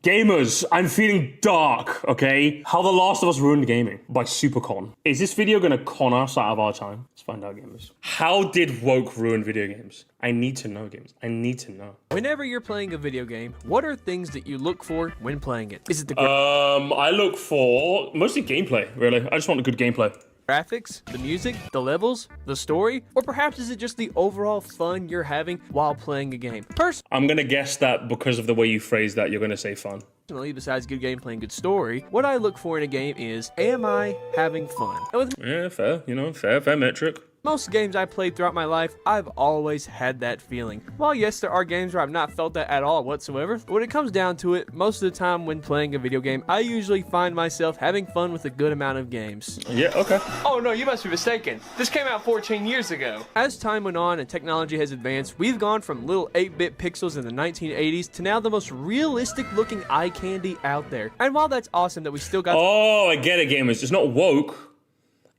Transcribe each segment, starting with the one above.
Gamers, I'm feeling dark, okay? How The Last of Us Ruined Gaming by Supercon. Is this video gonna con us out of our time? Let's find out, gamers. How did woke ruin video games? I need to know, gamers. I need to know. Whenever you're playing a video game, what are things that you look for when playing it? Is it the I look for mostly gameplay, really. I just want a good gameplay. graphics, the music, the levels, the story, or perhaps is it just the overall fun you're having while playing a game? I'm gonna guess that because of the way you phrase that, you're gonna say fun. Personally, besides good gameplay and good story, what I look for in a game is, am I having fun? And with Yeah, fair, you know, fair metric. most games I played throughout my life, I've always had that feeling. While yes, there are games where I've not felt that at all whatsoever, when it comes down to it, most of the time when playing a video game, I usually find myself having fun with a good amount of games. Yeah, okay. Oh no, you must be mistaken. This came out 14 years ago. As time went on and technology has advanced, we've gone from little 8-bit pixels in the 1980s to now the most realistic looking eye candy out there. And while that's awesome that we still got— Oh, I get it, gamers. It's not woke.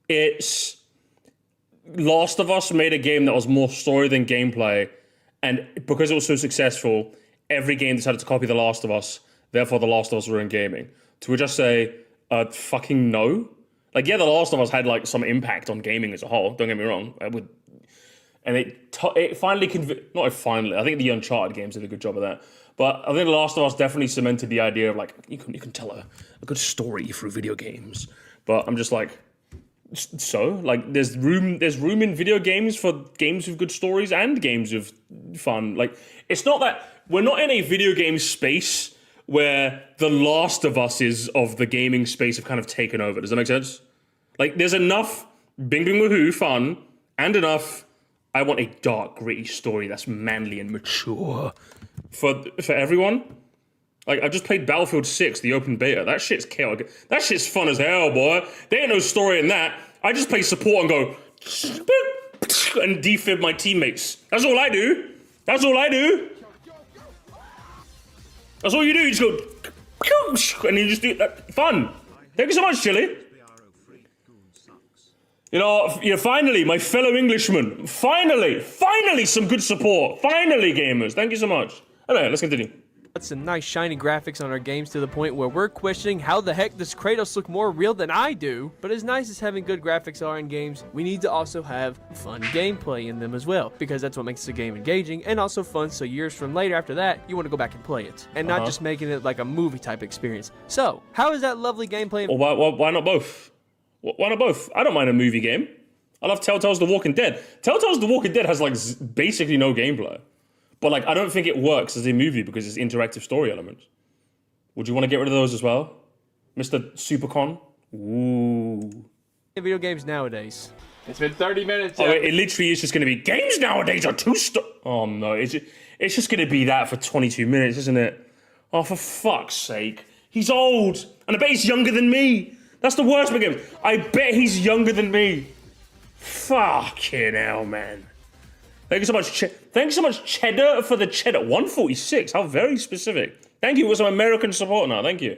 It's Last of Us made a game that was more story than gameplay, and because it was so successful, every game decided to copy The Last of Us, therefore The Last of Us ruined gaming. To which I say, fucking no. Like, yeah, The Last of Us had, like, some impact on gaming as a whole, don't get me wrong. And it finally, I think the Uncharted games did a good job of that. But I think The Last of Us definitely cemented the idea of, like, you can tell a good story through video games. But I'm just like, so, like, there's room in video games for games with good stories and games with fun. Like, it's not that we're not in a video game space where The Last of Us is of the gaming space have kind of taken over. Does that make sense? Like, there's enough bing bing woohoo fun and enough I want a dark, gritty story that's manly and mature for everyone. Like, I just played Battlefield 6, the open beta. That shit's chaotic. That shit's fun as hell, boy. There ain't no story in that. I just play support and go and defib my teammates. That's all I do. That's all I do. That's all you do. You just go and you just do that. Fun. Thank you so much, Chili. You know, finally, my fellow Englishman. Finally some good support. Finally, gamers. Thank you so much. Anyway, let's continue. Got some nice shiny graphics on our games to the point where we're questioning how the heck does Kratos look more real than I do. But as nice as having good graphics are in games, we need to also have fun gameplay in them as well, because that's what makes the game engaging and also fun, so years from later after that, you want to go back and play it, and not just making it like a movie type experience. So, how is that lovely gameplay? Well, why not both? Why not both? I don't mind a movie game. I love Telltale's The Walking Dead. Telltale's The Walking Dead has, like, basically no gameplay. But, like, I don't think it works as a movie because it's interactive story elements. Would you want to get rid of those as well? Mr. Supercon? Ooh. Video games nowadays. It's been 30 minutes. Oh, it literally is just going to be, games nowadays are too oh, no. It's just going to be that for 22 minutes, isn't it? Oh, for fuck's sake. He's old. And I bet he's younger than me. That's the worst with him. I bet he's younger than me. Fucking hell, man. Thank you so much. Thank you so much, Cheddar, for the cheddar. 146. How very specific. Thank you for some American support now. Thank you.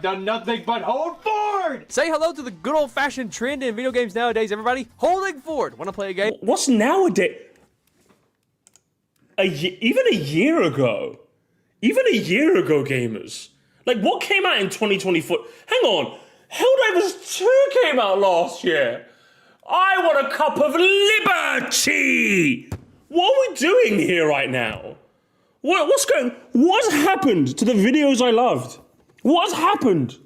Done nothing but hold forward. Say hello to the good old-fashioned trend in video games nowadays, everybody. Holding forward. Want to play a game? What's nowadays? Even a year ago, gamers. Like, what came out in 2024? Hang on. Helldivers 2 came out last year. I want a cup of liberty! What are we doing here right now? What's happened to the videos I loved? What's happened?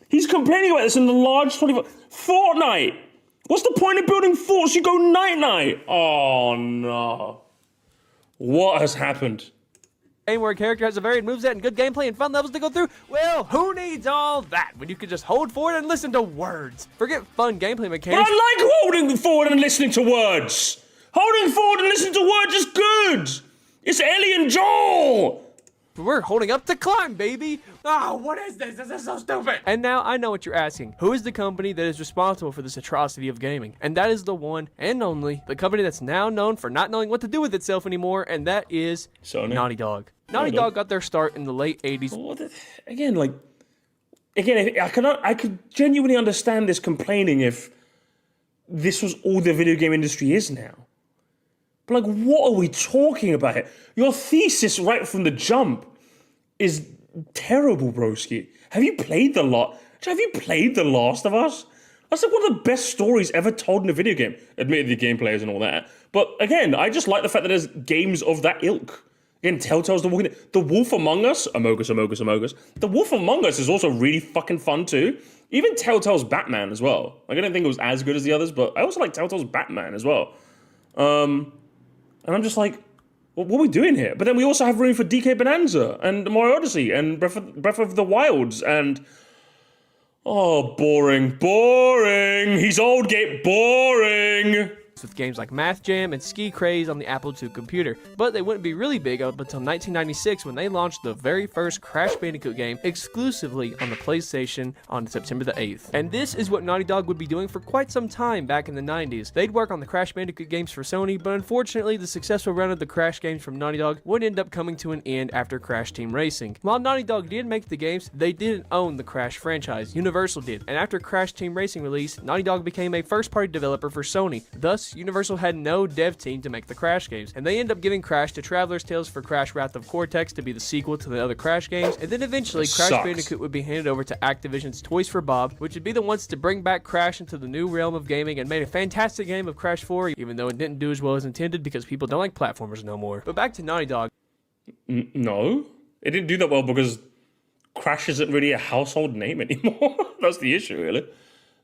He's complaining about this in the large 24... Fortnite! What's the point of building forts? You go night-night! Oh, no. What has happened? Where a character has a varied moveset and good gameplay and fun levels to go through? Well, who needs all that when you can just hold forward and listen to words? Forget fun gameplay mechanics. I like holding forward and listening to words. Holding forward and listening to words is good. It's Ellie and Joel. We're holding up to climb, baby. Oh, what is this? This is so stupid. And now I know what you're asking. Who is the company that is responsible for this atrocity of gaming? And that is the one and only, the company that's now known for not knowing what to do with itself anymore, and that is Sony. Naughty Dog. Naughty Dog got their start in the late 80s. I could genuinely understand this complaining if this was all the video game industry is now. But, like, what are we talking about here? Your thesis right from the jump is terrible, broski. Have you played The Last of Us? That's like one of the best stories ever told in a video game. Admittedly, the gameplay isn't all that. But again, I just like the fact that there's games of that ilk. Again, Telltale's The Walking Dead. The Wolf Among Us, Amogus. The Wolf Among Us is also really fucking fun too. Even Telltale's Batman as well. Like, I didn't think it was as good as the others, but I also like Telltale's Batman as well. And I'm just like, well, what are we doing here? But then we also have room for DK Bonanza and Mario Odyssey and Breath of the Wilds and... Oh, boring. He's old, get boring. With games like Math Jam and Ski Craze on the Apple II computer, but they wouldn't be really big up until 1996 when they launched the very first Crash Bandicoot game exclusively on the PlayStation on September the 8th. And this is what Naughty Dog would be doing for quite some time back in the 90s. They'd work on the Crash Bandicoot games for Sony, but unfortunately the successful run of the Crash games from Naughty Dog would end up coming to an end after Crash Team Racing. While Naughty Dog did make the games, they didn't own the Crash franchise. Universal did, and after Crash Team Racing release, Naughty Dog became a first-party developer for Sony. Thus, Universal had no dev team to make the Crash games, and they end up giving Crash to Traveler's Tales for Crash Wrath of Cortex to be the sequel to the other Crash games, and then eventually Crash Bandicoot would be handed over to Activision's Toys for Bob, which would be the ones to bring back Crash into the new realm of gaming and made a fantastic game of Crash 4, even though it didn't do as well as intended because people don't like platformers no more. But back to Naughty Dog. No, it didn't do that well because Crash isn't really a household name anymore. That's the issue, really.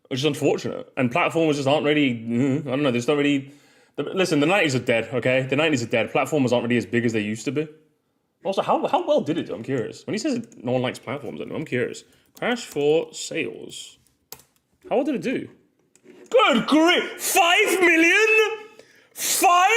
Which is unfortunate. And platformers just aren't really, I don't know, there's not really... Listen, the 90s are dead, okay? The 90s are dead. Platformers aren't really as big as they used to be. Also, how well did it do? I'm curious. When he says no one likes platforms, I'm curious. Crash 4 sales. How well did it do? Good grief! 5 million? 5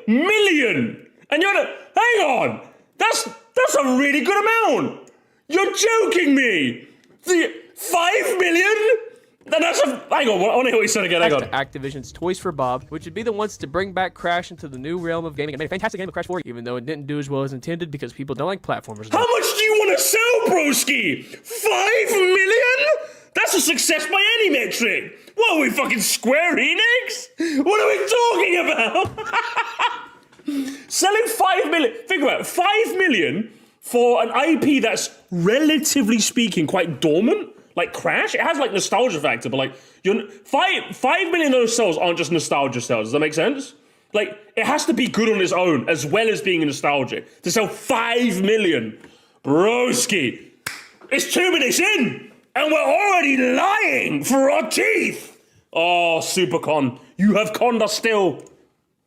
million! And you're hang on! That's a really good amount! You're joking me! 5 million? Hang on, I want to hear what you said again, hang on. Activision's Toys for Bob, which would be the ones to bring back Crash into the new realm of gaming and made a fantastic game of Crash 4, even though it didn't do as well as intended because people don't like platformers. How much do you want to sell, broski? 5 million? That's a success by any metric. What are we, fucking Square Enix? What are we talking about? Selling 5 million, think about it, 5 million for an IP that's relatively speaking quite dormant. Like Crash, it has like nostalgia factor, but like 5 million of those sales aren't just nostalgia sales. Does that make sense? Like it has to be good on its own as well as being nostalgic to sell 5 million. Broski, it's 2 minutes in and we're already lying for our teeth. Oh, Supercon, you have conned us still.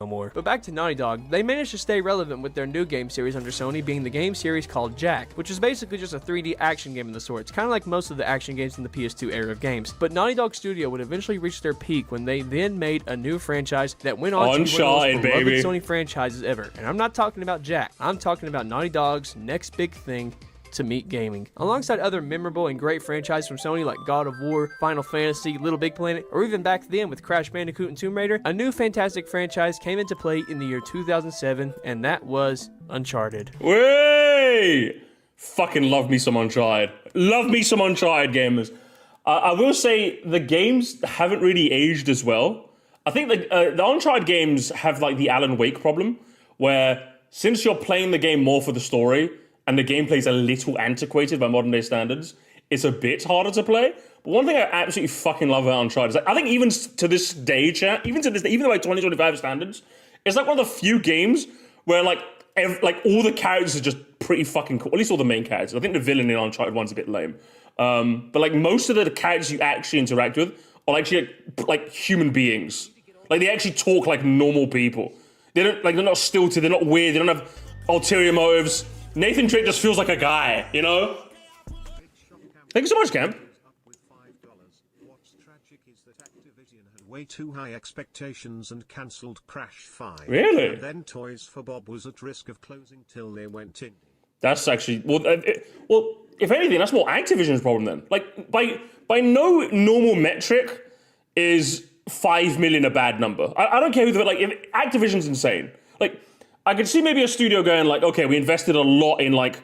No more. But back to Naughty Dog, they managed to stay relevant with their new game series under Sony being the game series called Jak, which is basically just a 3D action game of the sorts, kind of like most of the action games in the PS2 era of games. But Naughty Dog Studio would eventually reach their peak when they then made a new franchise that went on to be one of the most beloved Sony franchises ever. And I'm not talking about Jak, I'm talking about Naughty Dog's next big thing, to meet gaming. Alongside other memorable and great franchises from Sony like God of War, Final Fantasy, Little Big Planet, or even back then with Crash Bandicoot and Tomb Raider, a new fantastic franchise came into play in the year 2007, and that was Uncharted. Way! Fucking love me some Uncharted. Love me some Uncharted, gamers. I will say the games haven't really aged as well. I think the Uncharted games have like the Alan Wake problem, where since you're playing the game more for the story, and the gameplay's a little antiquated by modern day standards, it's a bit harder to play. But one thing I absolutely fucking love about Uncharted is that I think even to this day, chat, even by 2025 standards, it's like one of the few games where like all the characters are just pretty fucking cool. At least all the main characters. I think the villain in Uncharted 1's a bit lame. But like most of the characters you actually interact with are actually like human beings. Like they actually talk like normal people. They're not stilted, they're not weird, they don't have ulterior motives. Nathan Drake just feels like a guy, you know? Thank you so much, Camp. What's tragic is that Activision had way too high expectations and cancelled Crash 5. Really? And then Toys for Bob was at risk of closing till they went in. That's actually, well, if anything, that's more Activision's problem then. Like, by no normal metric is 5 million a bad number. I don't care who the, like, if Activision's insane. Like, I could see maybe a studio going like, okay, we invested a lot in like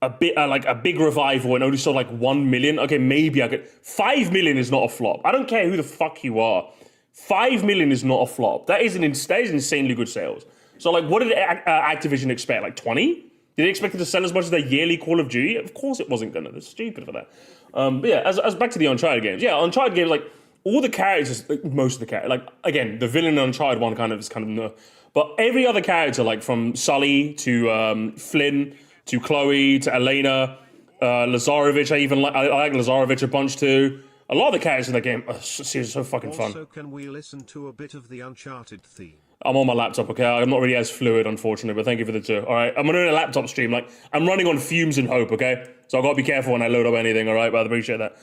a big revival and only sold like 1 million. Okay, maybe I could. 5 million is not a flop. I don't care who the fuck you are. 5 million is not a flop. That is insanely good sales. So like, what did Activision expect? Like 20? Did they expect it to sell as much as their yearly Call of Duty? Of course it wasn't gonna. They're stupid for that. But yeah, as back to the Uncharted games. Yeah, Uncharted games, like, all the characters, like, most of the characters, like, again, the villain in Uncharted 1 is kind of, but every other character, like, from Sully to Flynn to Chloe to Elena, Lazarevich, I like Lazarevich a bunch too. A lot of the characters in the game are so fucking fun. Also, can we listen to a bit of the Uncharted theme? I'm on my laptop, okay? I'm not really as fluid, unfortunately, but thank you for the two. All right, I'm doing a laptop stream. Like, I'm running on fumes and hope, okay? So I've got to be careful when I load up anything, all right? But I appreciate that.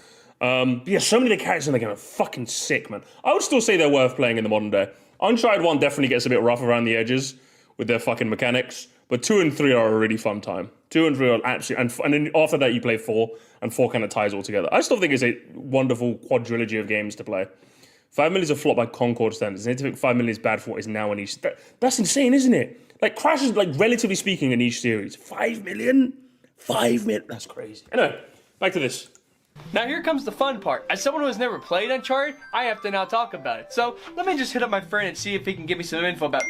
Yeah, so many of the characters in the game are fucking sick, man. I would still say they're worth playing in the modern day. Uncharted 1 definitely gets a bit rough around the edges with their fucking mechanics, but 2 and 3 are a really fun time. 2 and 3 are absolutely, and then after that you play 4, and 4 kind of ties all together. I still think it's a wonderful quadrilogy of games to play. 5 million is a flop by Concord standards. And to think 5 million is bad for what is now a niche. That's insane, isn't it? Like, Crash is, like, relatively speaking, a niche series. 5 million? 5 million? That's crazy. Anyway, back to this. Now here comes the fun part. As someone who has never played Uncharted, I have to now talk about it. So let me just hit up my friend and see if he can give me some info about.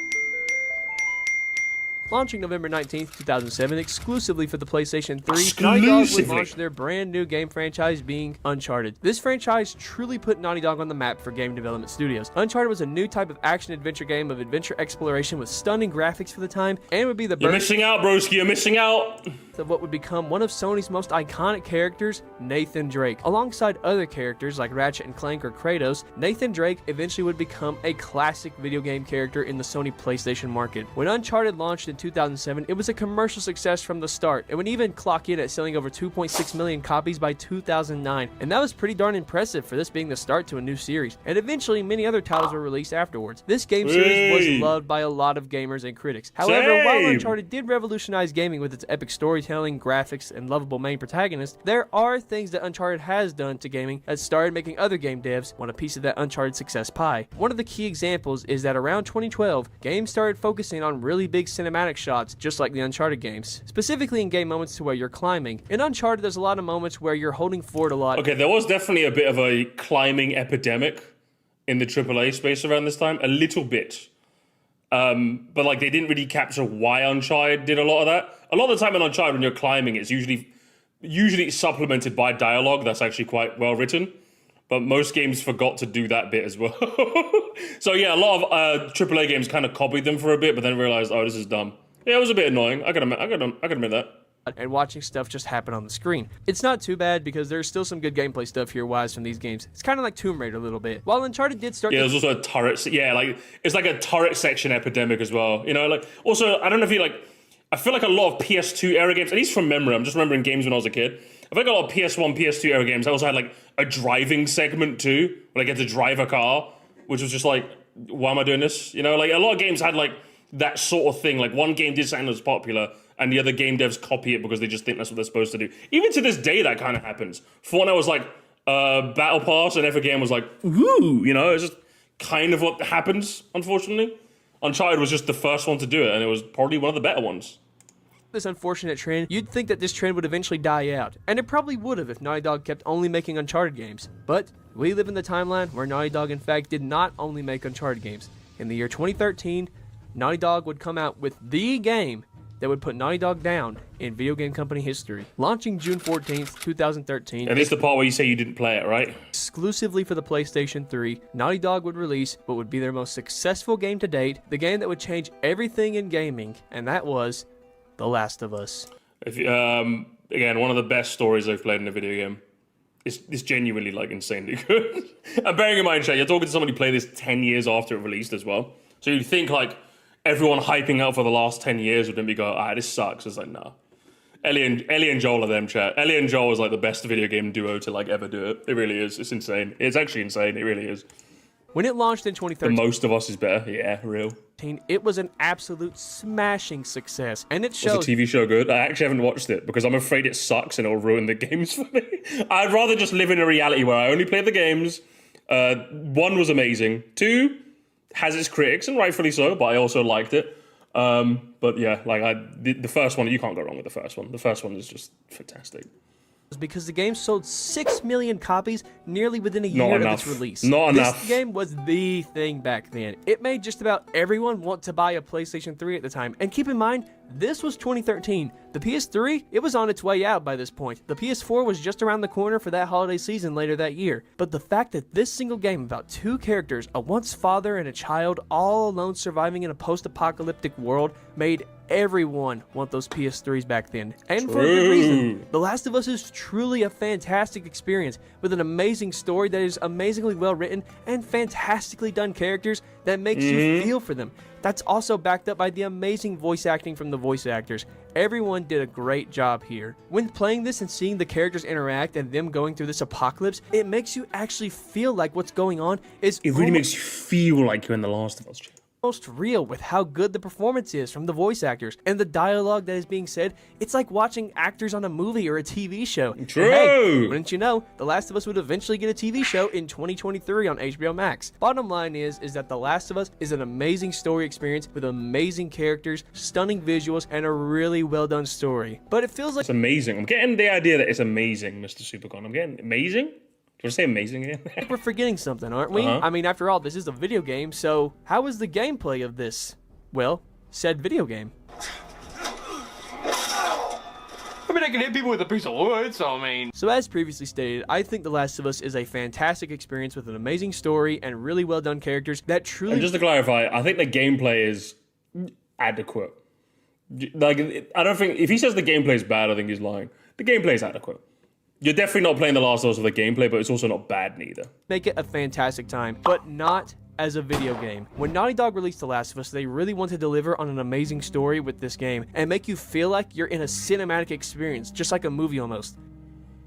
Launching November 19th, 2007, exclusively for the PlayStation 3, Naughty Dog would launch their brand new game franchise being Uncharted. This franchise truly put Naughty Dog on the map for game development studios. Uncharted was a new type of action-adventure game of adventure exploration with stunning graphics for the time, and would be the birth. You're missing out, broski, you're missing out! Of what would become one of Sony's most iconic characters, Nathan Drake. Alongside other characters like Ratchet and Clank or Kratos, Nathan Drake eventually would become a classic video game character in the Sony PlayStation market. When Uncharted launched in 2007, it was a commercial success from the start. It would even clock in at selling over 2.6 million copies by 2009, and that was pretty darn impressive for this being the start to a new series. And eventually, many other titles were released afterwards. This game series was loved by a lot of gamers and critics. However, while Uncharted did revolutionize gaming with its epic storytelling, graphics, and lovable main protagonist, there are things that Uncharted has done to gaming that started making other game devs want a piece of that Uncharted success pie. One of the key examples is that around 2012, games started focusing on really big cinematic shots, just like the Uncharted games, specifically in game moments to where you're climbing. In Uncharted, there's a lot of moments where you're holding forward a lot. Okay, there was definitely a bit of a climbing epidemic in the AAA space around this time, a little bit. But like, they didn't really capture why Uncharted did a lot of that. A lot of the time in Uncharted, when you're climbing, it's usually supplemented by dialogue that's actually quite well written. But most games forgot to do that bit as well. So yeah, a lot of AAA games kind of copied them for a bit, but then realized, oh, this is dumb. Yeah, it was a bit annoying. I can admit that. And watching stuff just happen on the screen. It's not too bad because there's still some good gameplay stuff here wise from these games. It's kind of like Tomb Raider a little bit. While Uncharted did start. Yeah, there's also a turret. Yeah, like it's like a turret section epidemic as well. You know, like also I don't know if you like. I feel like a lot of PS2 era games, at least from memory. I'm just remembering games when I was a kid. I think a lot of PS1, PS2 era games. I also had like a driving segment too, where I get to drive a car, which was just like, why am I doing this? You know, like a lot of games had like that sort of thing. Like one game did something that was popular, and the other game devs copy it because they just think that's what they're supposed to do. Even to this day, that kind of happens. Fortnite was like Battle Pass, and every game was like, woo, you know, it's just kind of what happens, unfortunately. Uncharted was just the first one to do it, and it was probably one of the better ones. This unfortunate trend, you'd think that this trend would eventually die out, and it probably would have if Naughty Dog kept only making Uncharted games. But we live in the timeline where Naughty Dog in fact did not only make Uncharted games. In the year 2013, Naughty Dog would come out with the game that would put Naughty Dog down in video game company history. Launching June 14th, 2013. And this is the part where you say you didn't play it, right? Exclusively for the PlayStation 3, Naughty Dog would release what would be their most successful game to date, the game that would change everything in gaming, and that was The Last of Us. If again, one of the best stories I've played in a video game. It's genuinely like insanely good. And bearing in mind, Shay, you're talking to somebody who played this 10 years after it released as well. So you'd think like everyone hyping out for the last 10 years would then be go, this sucks. It's like, no. Ellie and Joel are them, chat. Ellie and Joel is like the best video game duo to like ever do it. It really is. It's insane. It's actually insane. It really is. When it launched in 2013, The Most of Us is better. Yeah, real. It was an absolute smashing success, and it shows. Was the TV show good? I actually haven't watched it because I'm afraid it sucks and it'll ruin the games for me. I'd rather just live in a reality where I only play the games. 1 was amazing. 2 has its critics, and rightfully so, but I also liked it. But yeah, like the first one, you can't go wrong with the first one. The first one is just fantastic. Because the game sold 6 million copies nearly within a year of its release. Not enough. This game was the thing back then. It made just about everyone want to buy a PlayStation 3 at the time. And keep in mind, This was 2013. The PS3, it was on its way out by this point. The PS4 was just around the corner for that holiday season later that year. But the fact that this single game about two characters, a once father and a child, all alone surviving in a post-apocalyptic world, made everyone want those PS3s back then. And for a good reason. The Last of Us is truly a fantastic experience with an amazing story that is amazingly well written and fantastically done characters that makes you feel for them. That's also backed up by the amazing voice acting from the voice actors. Everyone did a great job here. When playing this and seeing the characters interact and them going through this apocalypse, it makes you actually feel like what's going on is... It really makes you feel like you're in The Last of Us. Most real with how good the performance is from the voice actors and the dialogue that is being said. It's like watching actors on a movie or a TV show. True. And hey, wouldn't you know, The Last of Us would eventually get a TV show in 2023 on HBO Max. Bottom line is that The Last of Us is an amazing story experience with amazing characters, stunning visuals, and a really well done story. But it feels like... It's amazing. I'm getting the idea that it's amazing, Mr. Supercon. I'm getting amazing? Do you want to say amazing again? we're forgetting something, aren't we? I mean, after all, this is a video game, so how is the gameplay of this, well, said video game? I mean, I can hit people with a piece of wood, so I mean... So as previously stated, I think The Last of Us is a fantastic experience with an amazing story and really well done characters that truly... And just to clarify, I think the gameplay is adequate. Like, I don't think... If he says the gameplay is bad, I think he's lying. The gameplay is adequate. You're definitely not playing The Last of Us with the gameplay, but it's also not bad neither. Make it a fantastic time, but not as a video game. When Naughty Dog released The Last of Us, they really want to deliver on an amazing story with this game and make you feel like you're in a cinematic experience, just like a movie almost.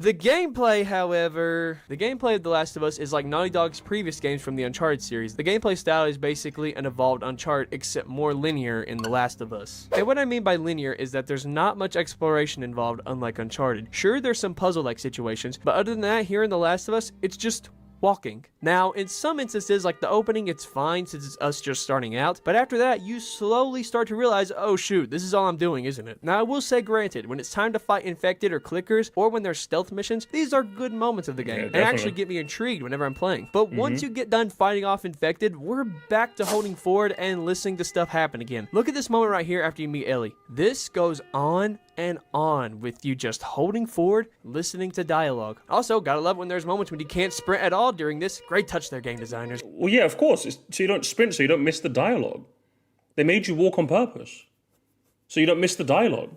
The gameplay, however, the gameplay of The Last of Us is like Naughty Dog's previous games from the Uncharted series. The gameplay style is basically an evolved Uncharted, except more linear in The Last of Us. And what I mean by linear is that there's not much exploration involved, unlike Uncharted. Sure, there's some puzzle-like situations, but other than that, here in The Last of Us, it's just walking. Now, in some instances, like the opening, it's fine since it's us just starting out, but after that, you slowly start to realize, oh shoot, this is all I'm doing, isn't it? Now, I will say, granted, when it's time to fight infected or clickers, or when there's stealth missions, these are good moments of the game, and actually get me intrigued whenever I'm playing. But once you get done fighting off infected, we're back to holding forward and listening to stuff happen again. Look at this moment right here after you meet Ellie. This goes on and on with you just holding forward, listening to dialogue. Also, gotta love when there's moments when you can't sprint at all during this. Great touch there, game designers. Well, yeah, of course. So you don't sprint, so you don't miss the dialogue. They made you walk on purpose, so you don't miss the dialogue.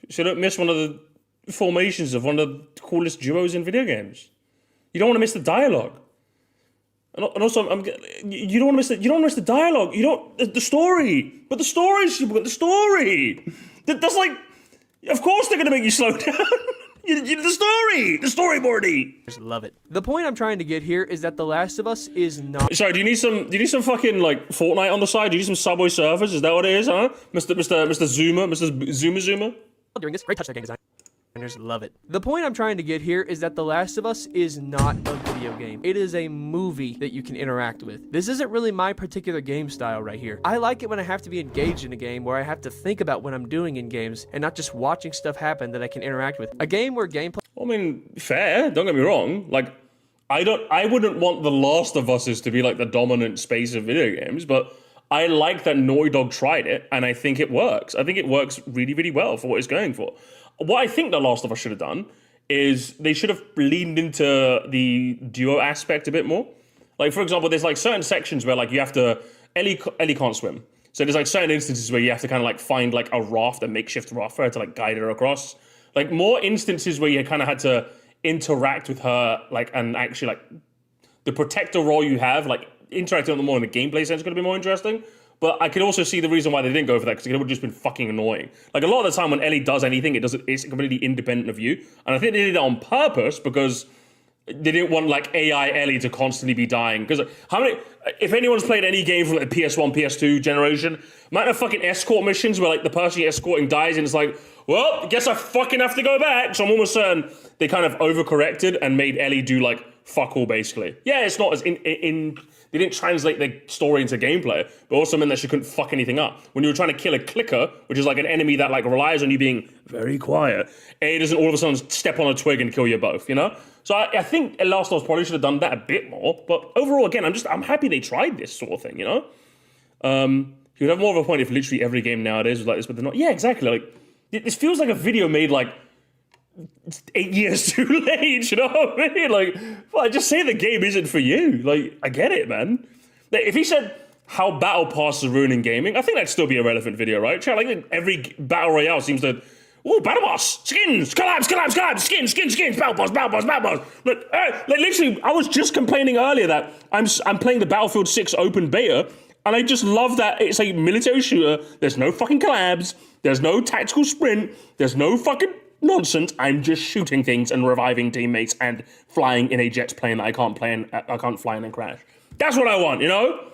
So you don't miss one of the formations of one of the coolest duos in video games. You don't want to miss the dialogue. And also, you don't want to miss it. You don't want to miss the dialogue. You don't the story, but the story, the story. That's like, of course they're gonna make you slow down. The storyboarding. Just love it. The point I'm trying to get here is that The Last of Us is not... Sorry, do you need some fucking, like, Fortnite on the side? Do you need some Subway Surfers? Is that what it is, huh? Mr. Zuma? During this, great touch there, game design. Love it. The point I'm trying to get here is that The Last of Us is not a video game. It is a movie that you can interact with. This isn't really my particular game style right here. I like it when I have to be engaged in a game where I have to think about what I'm doing in games and not just watching stuff happen that I can interact with. A game where gameplay... I mean, fair. Don't get me wrong. Like, I wouldn't want The Last of Us to be like the dominant space of video games, but I like that Naughty Dog tried it, and I think it works. I think it works really, really well for what it's going for. What I think The Last of Us should have done is they should have leaned into the duo aspect a bit more. Like, for example, there's like certain sections where like you have to... Ellie can't swim. So there's like certain instances where you have to kind of like find like a raft, a makeshift raft for her to like guide her across. Like more instances where you kind of had to interact with her, like, and actually like the protector role you have, like interacting with them more in the gameplay sense is going to be more interesting. But I could also see the reason why they didn't go for that, because it would have just been fucking annoying. Like, a lot of the time when Ellie does anything, it's completely independent of you. And I think they did it on purpose because they didn't want, like, AI Ellie to constantly be dying. Because if anyone's played any game from, like, the PS1, PS2 generation, amount of fucking escort missions where, like, the person you're escorting dies and it's like, well, I guess I fucking have to go back. So I'm almost certain they kind of overcorrected and made Ellie do, like, fuck all, basically. Yeah, it's not as they didn't translate the story into gameplay, but also meant that she couldn't fuck anything up. When you were trying to kill a clicker, which is like an enemy that like relies on you being very quiet, it doesn't all of a sudden step on a twig and kill you both, you know? So I think Last of Us probably should have done that a bit more, but overall, again, I'm happy they tried this sort of thing, you know? He would have more of a point if literally every game nowadays was like this, but they're not. Yeah, exactly. Like, this feels like a video made like 8 years too late, you know what I mean? Like, well, just say the game isn't for you. Like, I get it, man. Like, if he said how battle pass is ruining gaming, I think that'd still be a relevant video, right? Like, every battle royale seems to, oh, battle boss, skins, collabs, skins, battle boss. Like, literally, I was just complaining earlier that I'm playing the Battlefield 6 open beta, and I just love that it's a military shooter. There's no fucking collabs. There's no tactical sprint. There's no fucking nonsense. I'm just shooting things and reviving teammates and flying in a jet plane that I can't fly in and crash. That's what I want, you know?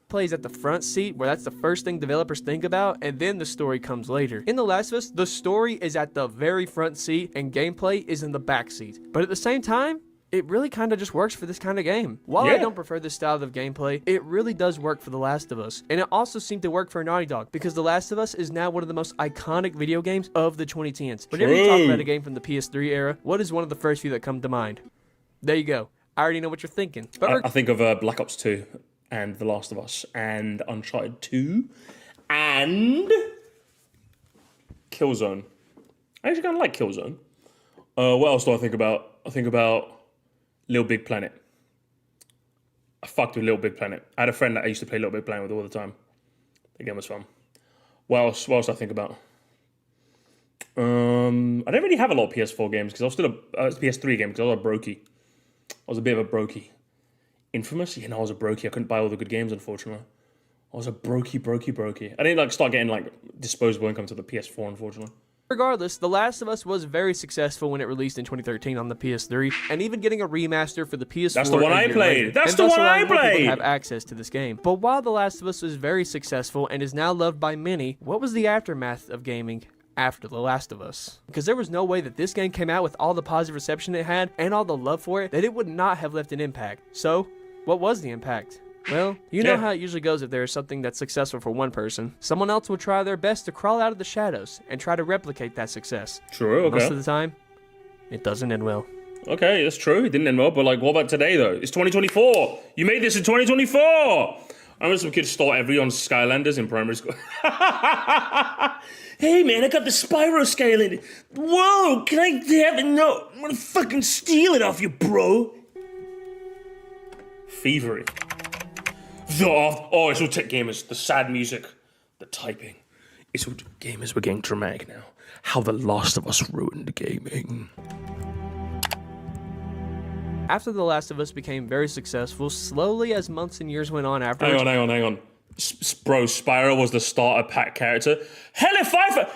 Plays at the front seat, where that's the first thing developers think about, and then the story comes later. In The Last of Us, the story is at the very front seat and gameplay is in the back seat. But at the same time, it really kind of just works for this kind of game. While I don't prefer this style of gameplay, it really does work for The Last of Us. And it also seemed to work for Naughty Dog, because The Last of Us is now one of the most iconic video games of the 2010s. Whenever you talk about a game from the PS3 era, what is one of the first few that come to mind? There you go. I already know what you're thinking. But I think of Black Ops 2 and The Last of Us and Uncharted 2 and Killzone. I actually kind of like Killzone. What else do I think about? I think about Little Big Planet. I fucked with Little Big Planet. I had a friend that I used to play Little Big Planet with all the time. The game was fun. What else do I think about? I didn't really have a lot of PS4 games because I was still a PS3 game because I was a brokey. I was a bit of a brokey. Infamous? Yeah, no, I was a brokey. I couldn't buy all the good games, unfortunately. I was a brokey. I didn't start getting disposable income to the PS4, unfortunately. Regardless, The Last of Us was very successful when it released in 2013 on the PS3, and even getting a remaster for the PS4. That's the one I played. That's the one I played. Have access to this game. But while The Last of Us was very successful and is now loved by many, what was the aftermath of gaming after The Last of Us? Because there was no way that this game came out with all the positive reception it had and all the love for it that it would not have left an impact. So, what was the impact? Well, you know how it usually goes if there is something that's successful for one person. Someone else will try their best to crawl out of the shadows and try to replicate that success. True, okay. Most of the time, it doesn't end well. Okay, that's true. It didn't end well, but what about today, though? It's 2024. You made this in 2024. I remember some kids stole on Skylanders in primary school. Hey, man, I got the Spyro Skylander. Whoa, can I have it? No, I'm gonna fucking steal it off you, bro. Thievery. It's all tech gamers. The sad music. The typing. It's all gamers. We're getting dramatic now. How The Last of Us ruined gaming. After The Last of Us became very successful, slowly as months and years went on afterwards... Hang on. Bro, Spyro was the starter pack character. Hell if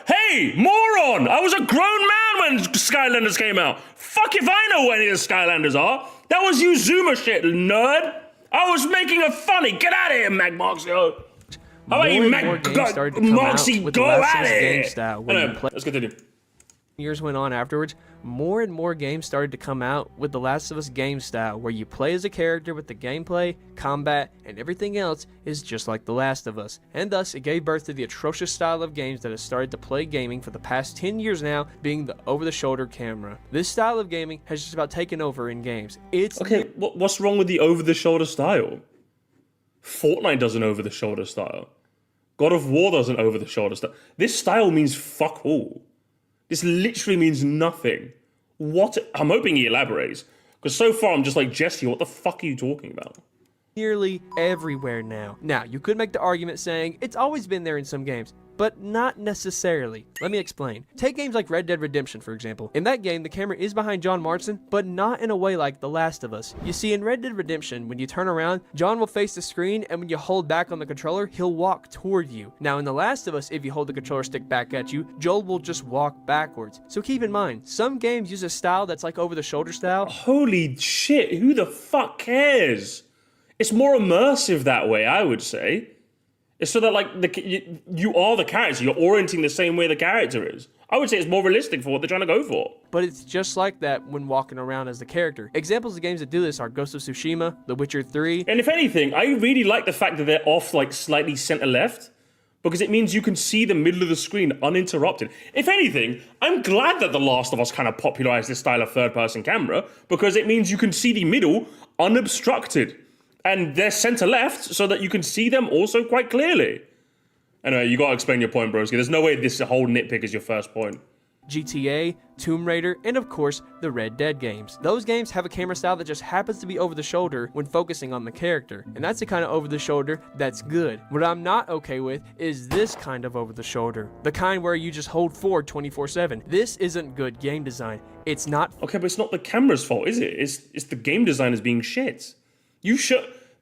Hey, moron! I was a grown man when Skylanders came out. Fuck if I know what any of the Skylanders are. That was Uzuma shit, nerd. I was making a funny. Get out of here, Moxie. How about you, Moxie? Go at it. Let's continue. Years went on afterwards, more and more games started to come out with The Last of Us game style, where you play as a character with the gameplay, combat, and everything else is just like The Last of Us. And thus, it gave birth to the atrocious style of games that has started to play gaming for the past 10 years now, being the over-the-shoulder camera. This style of gaming has just about taken over in games. Okay, what's wrong with the over-the-shoulder style? Fortnite does an over-the-shoulder style. God of War does an over-the-shoulder style. This style means fuck all. This literally means nothing. What? I'm hoping he elaborates. Because so far I'm just like, Jesse, what the fuck are you talking about? Nearly everywhere now. Now, you could make the argument saying it's always been there in some games, but not necessarily. Let me explain. Take games like Red Dead Redemption, for example. In that game, the camera is behind John Marston, but not in a way like The Last of Us. You see, in Red Dead Redemption, when you turn around, John will face the screen, and when you hold back on the controller, he'll walk toward you. Now, in The Last of Us, if you hold the controller stick back at you, Joel will just walk backwards. So keep in mind, some games use a style that's like over-the-shoulder style. Holy shit, who the fuck cares? It's more immersive that way, I would say. It's so that you are the character. You're orienting the same way the character is. I would say it's more realistic for what they're trying to go for. But it's just like that when walking around as the character. Examples of games that do this are Ghost of Tsushima, The Witcher 3. And if anything, I really like the fact that they're off slightly center left, because it means you can see the middle of the screen uninterrupted. If anything, I'm glad that The Last of Us kind of popularized this style of third-person camera, because it means you can see the middle unobstructed. And they're center left so that you can see them also quite clearly. Anyway, you gotta explain your point, broski. There's no way this whole nitpick is your first point. GTA, Tomb Raider, and of course, the Red Dead games. Those games have a camera style that just happens to be over the shoulder when focusing on the character, and that's the kind of over the shoulder that's good. What I'm not okay with is this kind of over the shoulder, the kind where you just hold forward 24/7. This isn't good game design. It's not. Okay, but it's not the camera's fault, is it? It's the game designers being shit.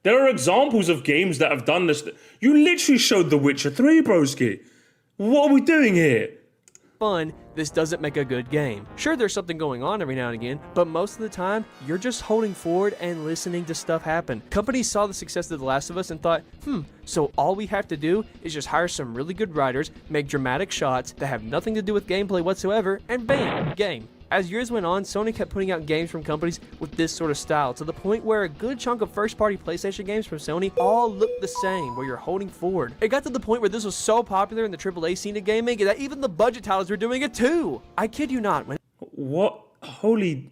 There are examples of games that have done this. You literally showed The Witcher 3, broski. What are we doing here? Fun, this doesn't make a good game. Sure, there's something going on every now and again, but most of the time, you're just holding forward and listening to stuff happen. Companies saw the success of The Last of Us and thought, so all we have to do is just hire some really good writers, make dramatic shots that have nothing to do with gameplay whatsoever, and bam, game. As years went on, Sony kept putting out games from companies with this sort of style, to the point where a good chunk of first-party PlayStation games from Sony all looked the same, where you're holding forward. It got to the point where this was so popular in the AAA scene of gaming that even the budget titles were doing it too. I kid you not. What? Holy...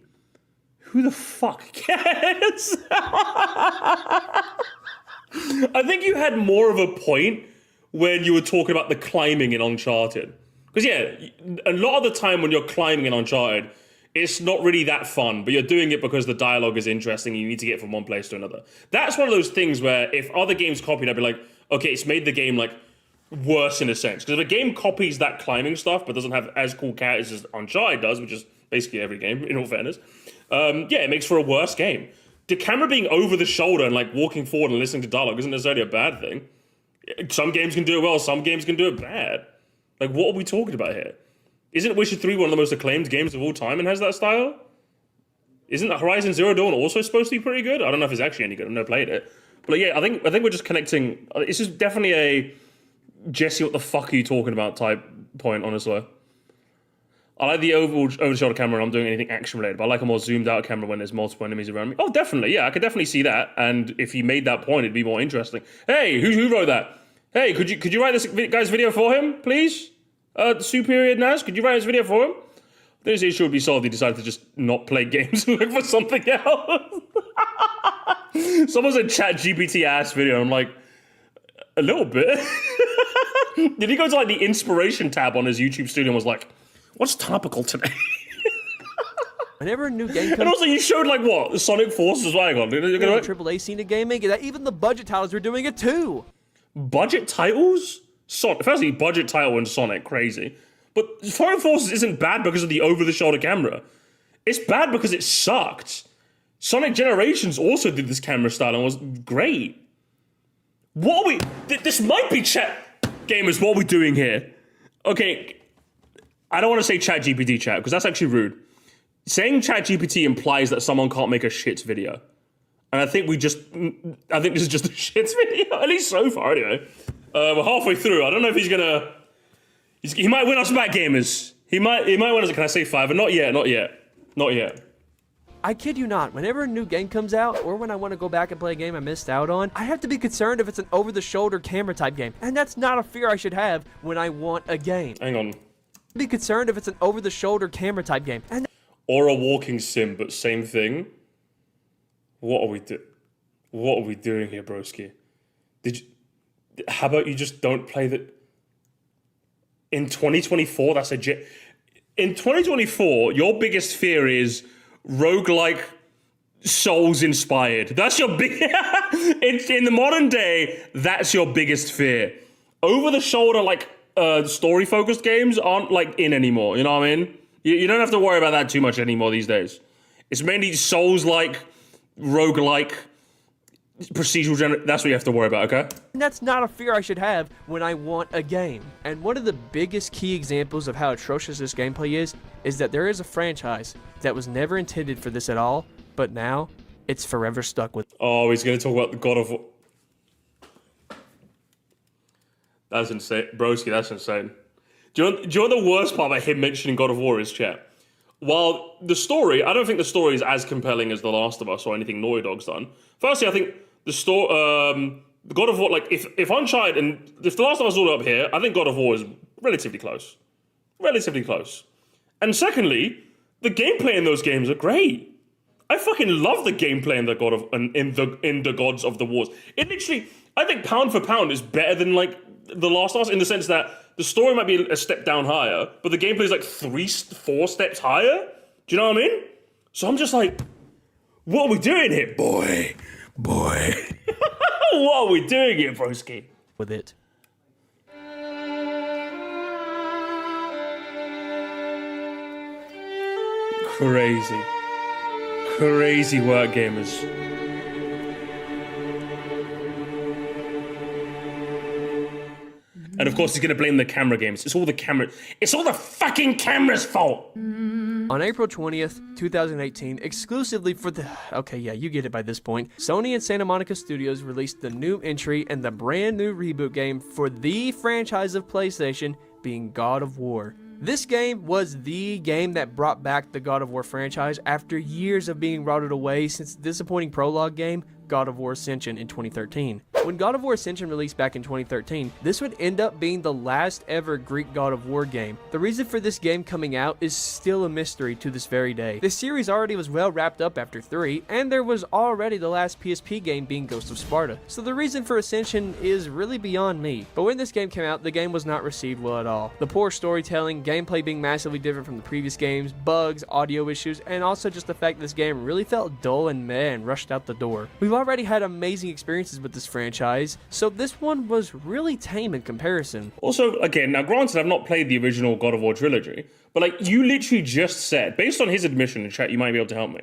Who the fuck cares? I think you had more of a point when you were talking about the climbing in Uncharted. Because yeah, a lot of the time when you're climbing in Uncharted, it's not really that fun, but you're doing it because the dialogue is interesting and you need to get from one place to another. That's one of those things where if other games copied, I'd be like, okay, it's made the game like worse in a sense. Because if a game copies that climbing stuff but doesn't have as cool characters as Uncharted does, which is basically every game, in all fairness, yeah, it makes for a worse game. The camera being over the shoulder and like walking forward and listening to dialogue isn't necessarily a bad thing. Some games can do it well, some games can do it bad. Like, what are we talking about here? Isn't Witcher 3 one of the most acclaimed games of all time and has that style? Isn't Horizon Zero Dawn also supposed to be pretty good? I don't know if it's actually any good. I've never played it. But yeah, I think we're just connecting. It's just definitely a Jesse, what the fuck are you talking about type point, honestly. I like the over-the-shoulder camera when I'm doing anything action-related, but I like a more zoomed-out camera when there's multiple enemies around me. Oh, definitely. Yeah, I could definitely see that. And if he made that point, it'd be more interesting. Hey, who wrote that? Hey, could you write this guy's video for him, please? Superior Naz, could you write his video for him? This issue would be solved. He decided to just not play games and look for something else. Someone said ChatGPT ass video. I'm like, a little bit. Did he go to like the inspiration tab on his YouTube studio and was like, what's topical today? Whenever a new game comes, and also you showed like what? Sonic Forces? Hang on. the AAA scene of gaming, that even the budget titles were doing it too. Budget titles? Firstly, budget title in Sonic, crazy. But Sonic Forces isn't bad because of the over-the-shoulder camera. It's bad because it sucked. Sonic Generations also did this camera style and was great. What are we... This might be chat... Gamers, what are we doing here? Okay, I don't want to say ChatGPT chat, because that's actually rude. Saying ChatGPT implies that someone can't make a shit video. And I think this is just a shit video, at least so far, anyway. We're halfway through. I don't know if he's gonna... He might win us back, gamers. He might win us... Can I say 5? Not yet. I kid you not, whenever a new game comes out, or when I want to go back and play a game I missed out on, I have to be concerned if it's an over-the-shoulder camera type game. And that's not a fear I should have when I want a game. Hang on. Be concerned if it's an over-the-shoulder camera type game. Or a walking sim, but same thing. What are we doing here, broski? How about you just don't play the... In 2024, that's a... In 2024, your biggest fear is roguelike Souls-inspired. That's your big... in the modern day, that's your biggest fear. Over-the-shoulder, like, story-focused games aren't, like, in anymore. You know what I mean? You don't have to worry about that too much anymore these days. It's mainly Souls-like, roguelike, procedural that's what you have to worry about, okay? And that's not a fear I should have when I want a game. And one of the biggest key examples of how atrocious this gameplay is that there is a franchise that was never intended for this at all, but now it's forever stuck with. Oh, he's going to talk about the God of War. That's insane. Broski, that's insane. Do you know what the worst part about him mentioning God of War is, chat? While the story, I don't think the story is as compelling as The Last of Us or anything Naughty Dog's done. Firstly, I think the God of War, like, if Uncharted and if The Last of Us is all up here, I think God of War is relatively close. Relatively close. And secondly, the gameplay in those games are great. I fucking love the gameplay in the Gods of the Wars. It literally, I think pound for pound is better than like The Last of Us in the sense that the story might be a step down higher, but the gameplay is like 4 steps higher. Do you know what I mean? So I'm just like, what are we doing here, boy? What are we doing here, broski? With it. Crazy work, gamers. And of course, he's gonna blame the camera games. It's all the fucking camera's fault. On April 20th, 2018, exclusively for the... Okay, yeah, you get it by this point. Sony and Santa Monica Studios released the new entry and the brand new reboot game for the franchise of PlayStation, being God of War. This game was the game that brought back the God of War franchise after years of being rotted away since the disappointing prologue game, God of War Ascension, in 2013. When God of War Ascension released back in 2013, this would end up being the last ever Greek God of War game. The reason for this game coming out is still a mystery to this very day. The series already was well wrapped up after 3, and there was already the last PSP game being Ghost of Sparta. So the reason for Ascension is really beyond me. But when this game came out, the game was not received well at all. The poor storytelling, gameplay being massively different from the previous games, bugs, audio issues, and also just the fact this game really felt dull and meh and rushed out the door. We've already had amazing experiences with this franchise, so this one was really tame in comparison. Also, again, now granted, I've not played the original God of War trilogy, but like you literally just said, based on his admission in chat, you might be able to help me.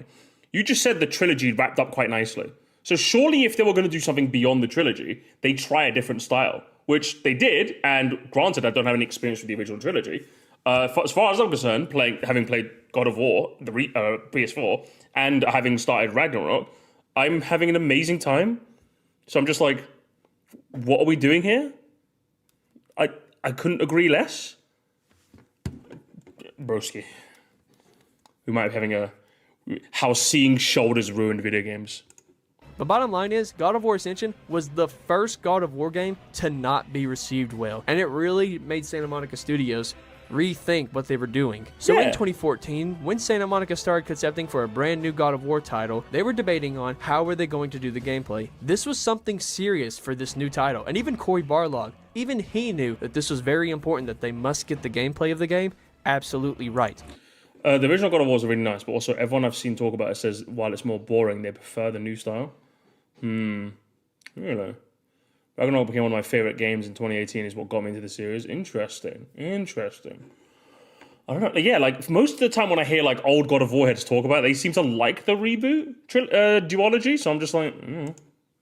You just said the trilogy wrapped up quite nicely. So surely if they were going to do something beyond the trilogy, they'd try a different style, which they did, and granted, I don't have any experience with the original trilogy. As far as I'm concerned, having played God of War, the PS4, and having started Ragnarok, I'm having an amazing time. So I'm just like, what are we doing here? I couldn't agree less. Broski. We might be having how seeing shoulders ruined video games. The bottom line is, God of War Ascension was the first God of War game to not be received well, and it really made Santa Monica Studios rethink what they were doing. So in 2014, when Santa Monica started concepting for a brand new God of War title, they were debating on how were they going to do the gameplay. This was something serious for this new title, and even Cory Barlog, even he knew that this was very important, that they must get the gameplay of the game absolutely right. The original God of War is really nice, but also everyone I've seen talk about it says while it's more boring, they prefer the new style. Really? Ragnarok became one of my favorite games in 2018 is what got me into the series. Interesting. I don't know. Yeah, like most of the time when I hear like old God of War heads talk about it, they seem to like the reboot duology, so I'm just like,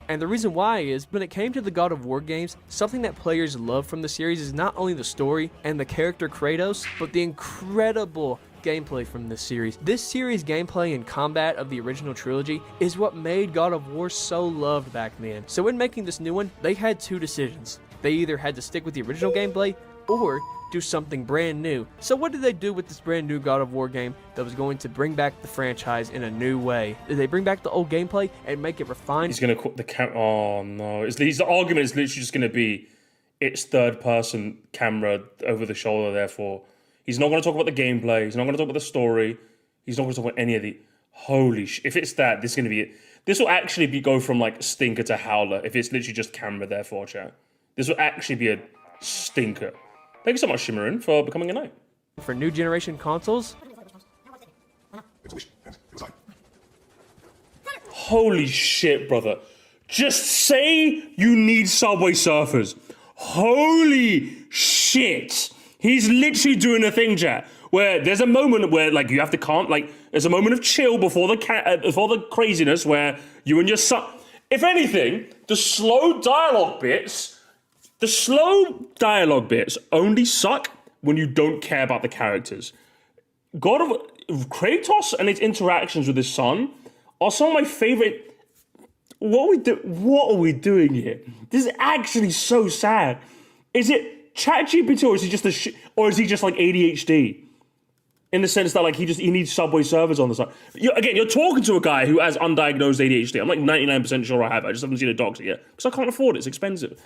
And the reason why is, when it came to the God of War games, something that players love from the series is not only the story and the character Kratos, but the incredible gameplay from this series. This series' gameplay and combat of the original trilogy is what made God of War so loved back then. So when making this new one, they had two decisions. They either had to stick with the original gameplay or do something brand new. So what did they do with this brand new God of War game that was going to bring back the franchise in a new way? Did they bring back the old gameplay and make it refined? He's going to quit the camera. Oh no. The argument is literally just going to be it's third person camera over the shoulder, therefore. He's not going to talk about the gameplay. He's not going to talk about the story. He's not going to talk about any of the... Holy shit. If it's that, this is going to be it. This will actually go from like stinker to howler if it's literally just camera, therefore, chat. This will actually be a stinker. Thank you so much, Shimmerin, for becoming a knight. For new generation consoles? Holy shit, brother. Just say you need Subway Surfers. Holy shit. He's literally doing a thing, chat, where there's a moment where like you have to calm, like there's a moment of chill before the craziness where you and your son. If anything, the slow dialogue bits only suck when you don't care about the characters. Kratos and its interactions with his son are some of my favorite. What are we doing here? This is actually so sad. Is it ChatGPT or is he just like ADHD? In the sense that like he needs Subway servers on the side. You're talking to a guy who has undiagnosed ADHD. I'm like 99% sure I have it. I just haven't seen a doctor yet because I can't afford it. It's expensive.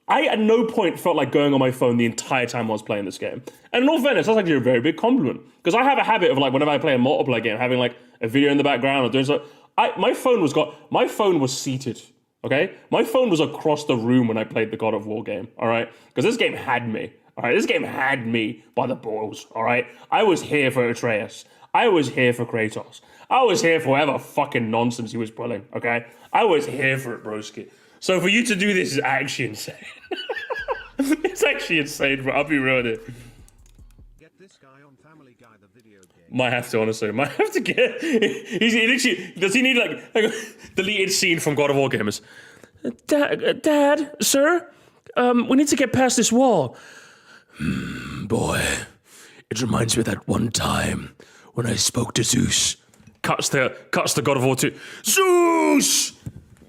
I at no point felt like going on my phone the entire time I was playing this game. And in all fairness, that's actually a very big compliment. Because I have a habit of like whenever I play a multiplayer game, having like a video in the background or doing something. My phone was seated Okay? My phone was across the room when I played the God of War game, all right? Because this game had me, all right? This game had me by the balls, all right? I was here for Atreus. I was here for Kratos. I was here for whatever fucking nonsense he was pulling, okay? I was here for it, broski. So for you to do this is actually insane. It's actually insane, bro. I'll be real with it. Get this guy on Family Guy the video game. Might have to, honestly. Might have to get... He literally... Does he need, like a deleted scene from God of War gamers? Dad, sir? We need to get past this wall. Boy, it reminds me of that one time when I spoke to Zeus. Cuts to God of War 2. Zeus!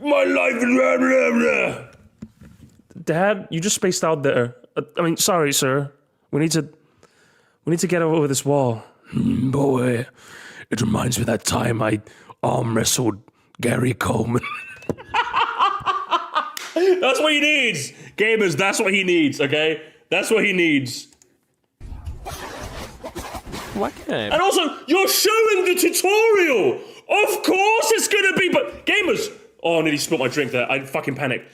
My life is... Blah, blah, blah. Dad, you just spaced out there. I mean, sorry, sir. We need to get over this wall. Boy, it reminds me of that time I arm wrestled Gary Coleman. That's what he needs. Gamers, that's what he needs, okay? That's what he needs. What can I... And also, you're showing the tutorial. Of course it's gonna be, but gamers. Oh, I nearly spilled my drink there. I fucking panicked.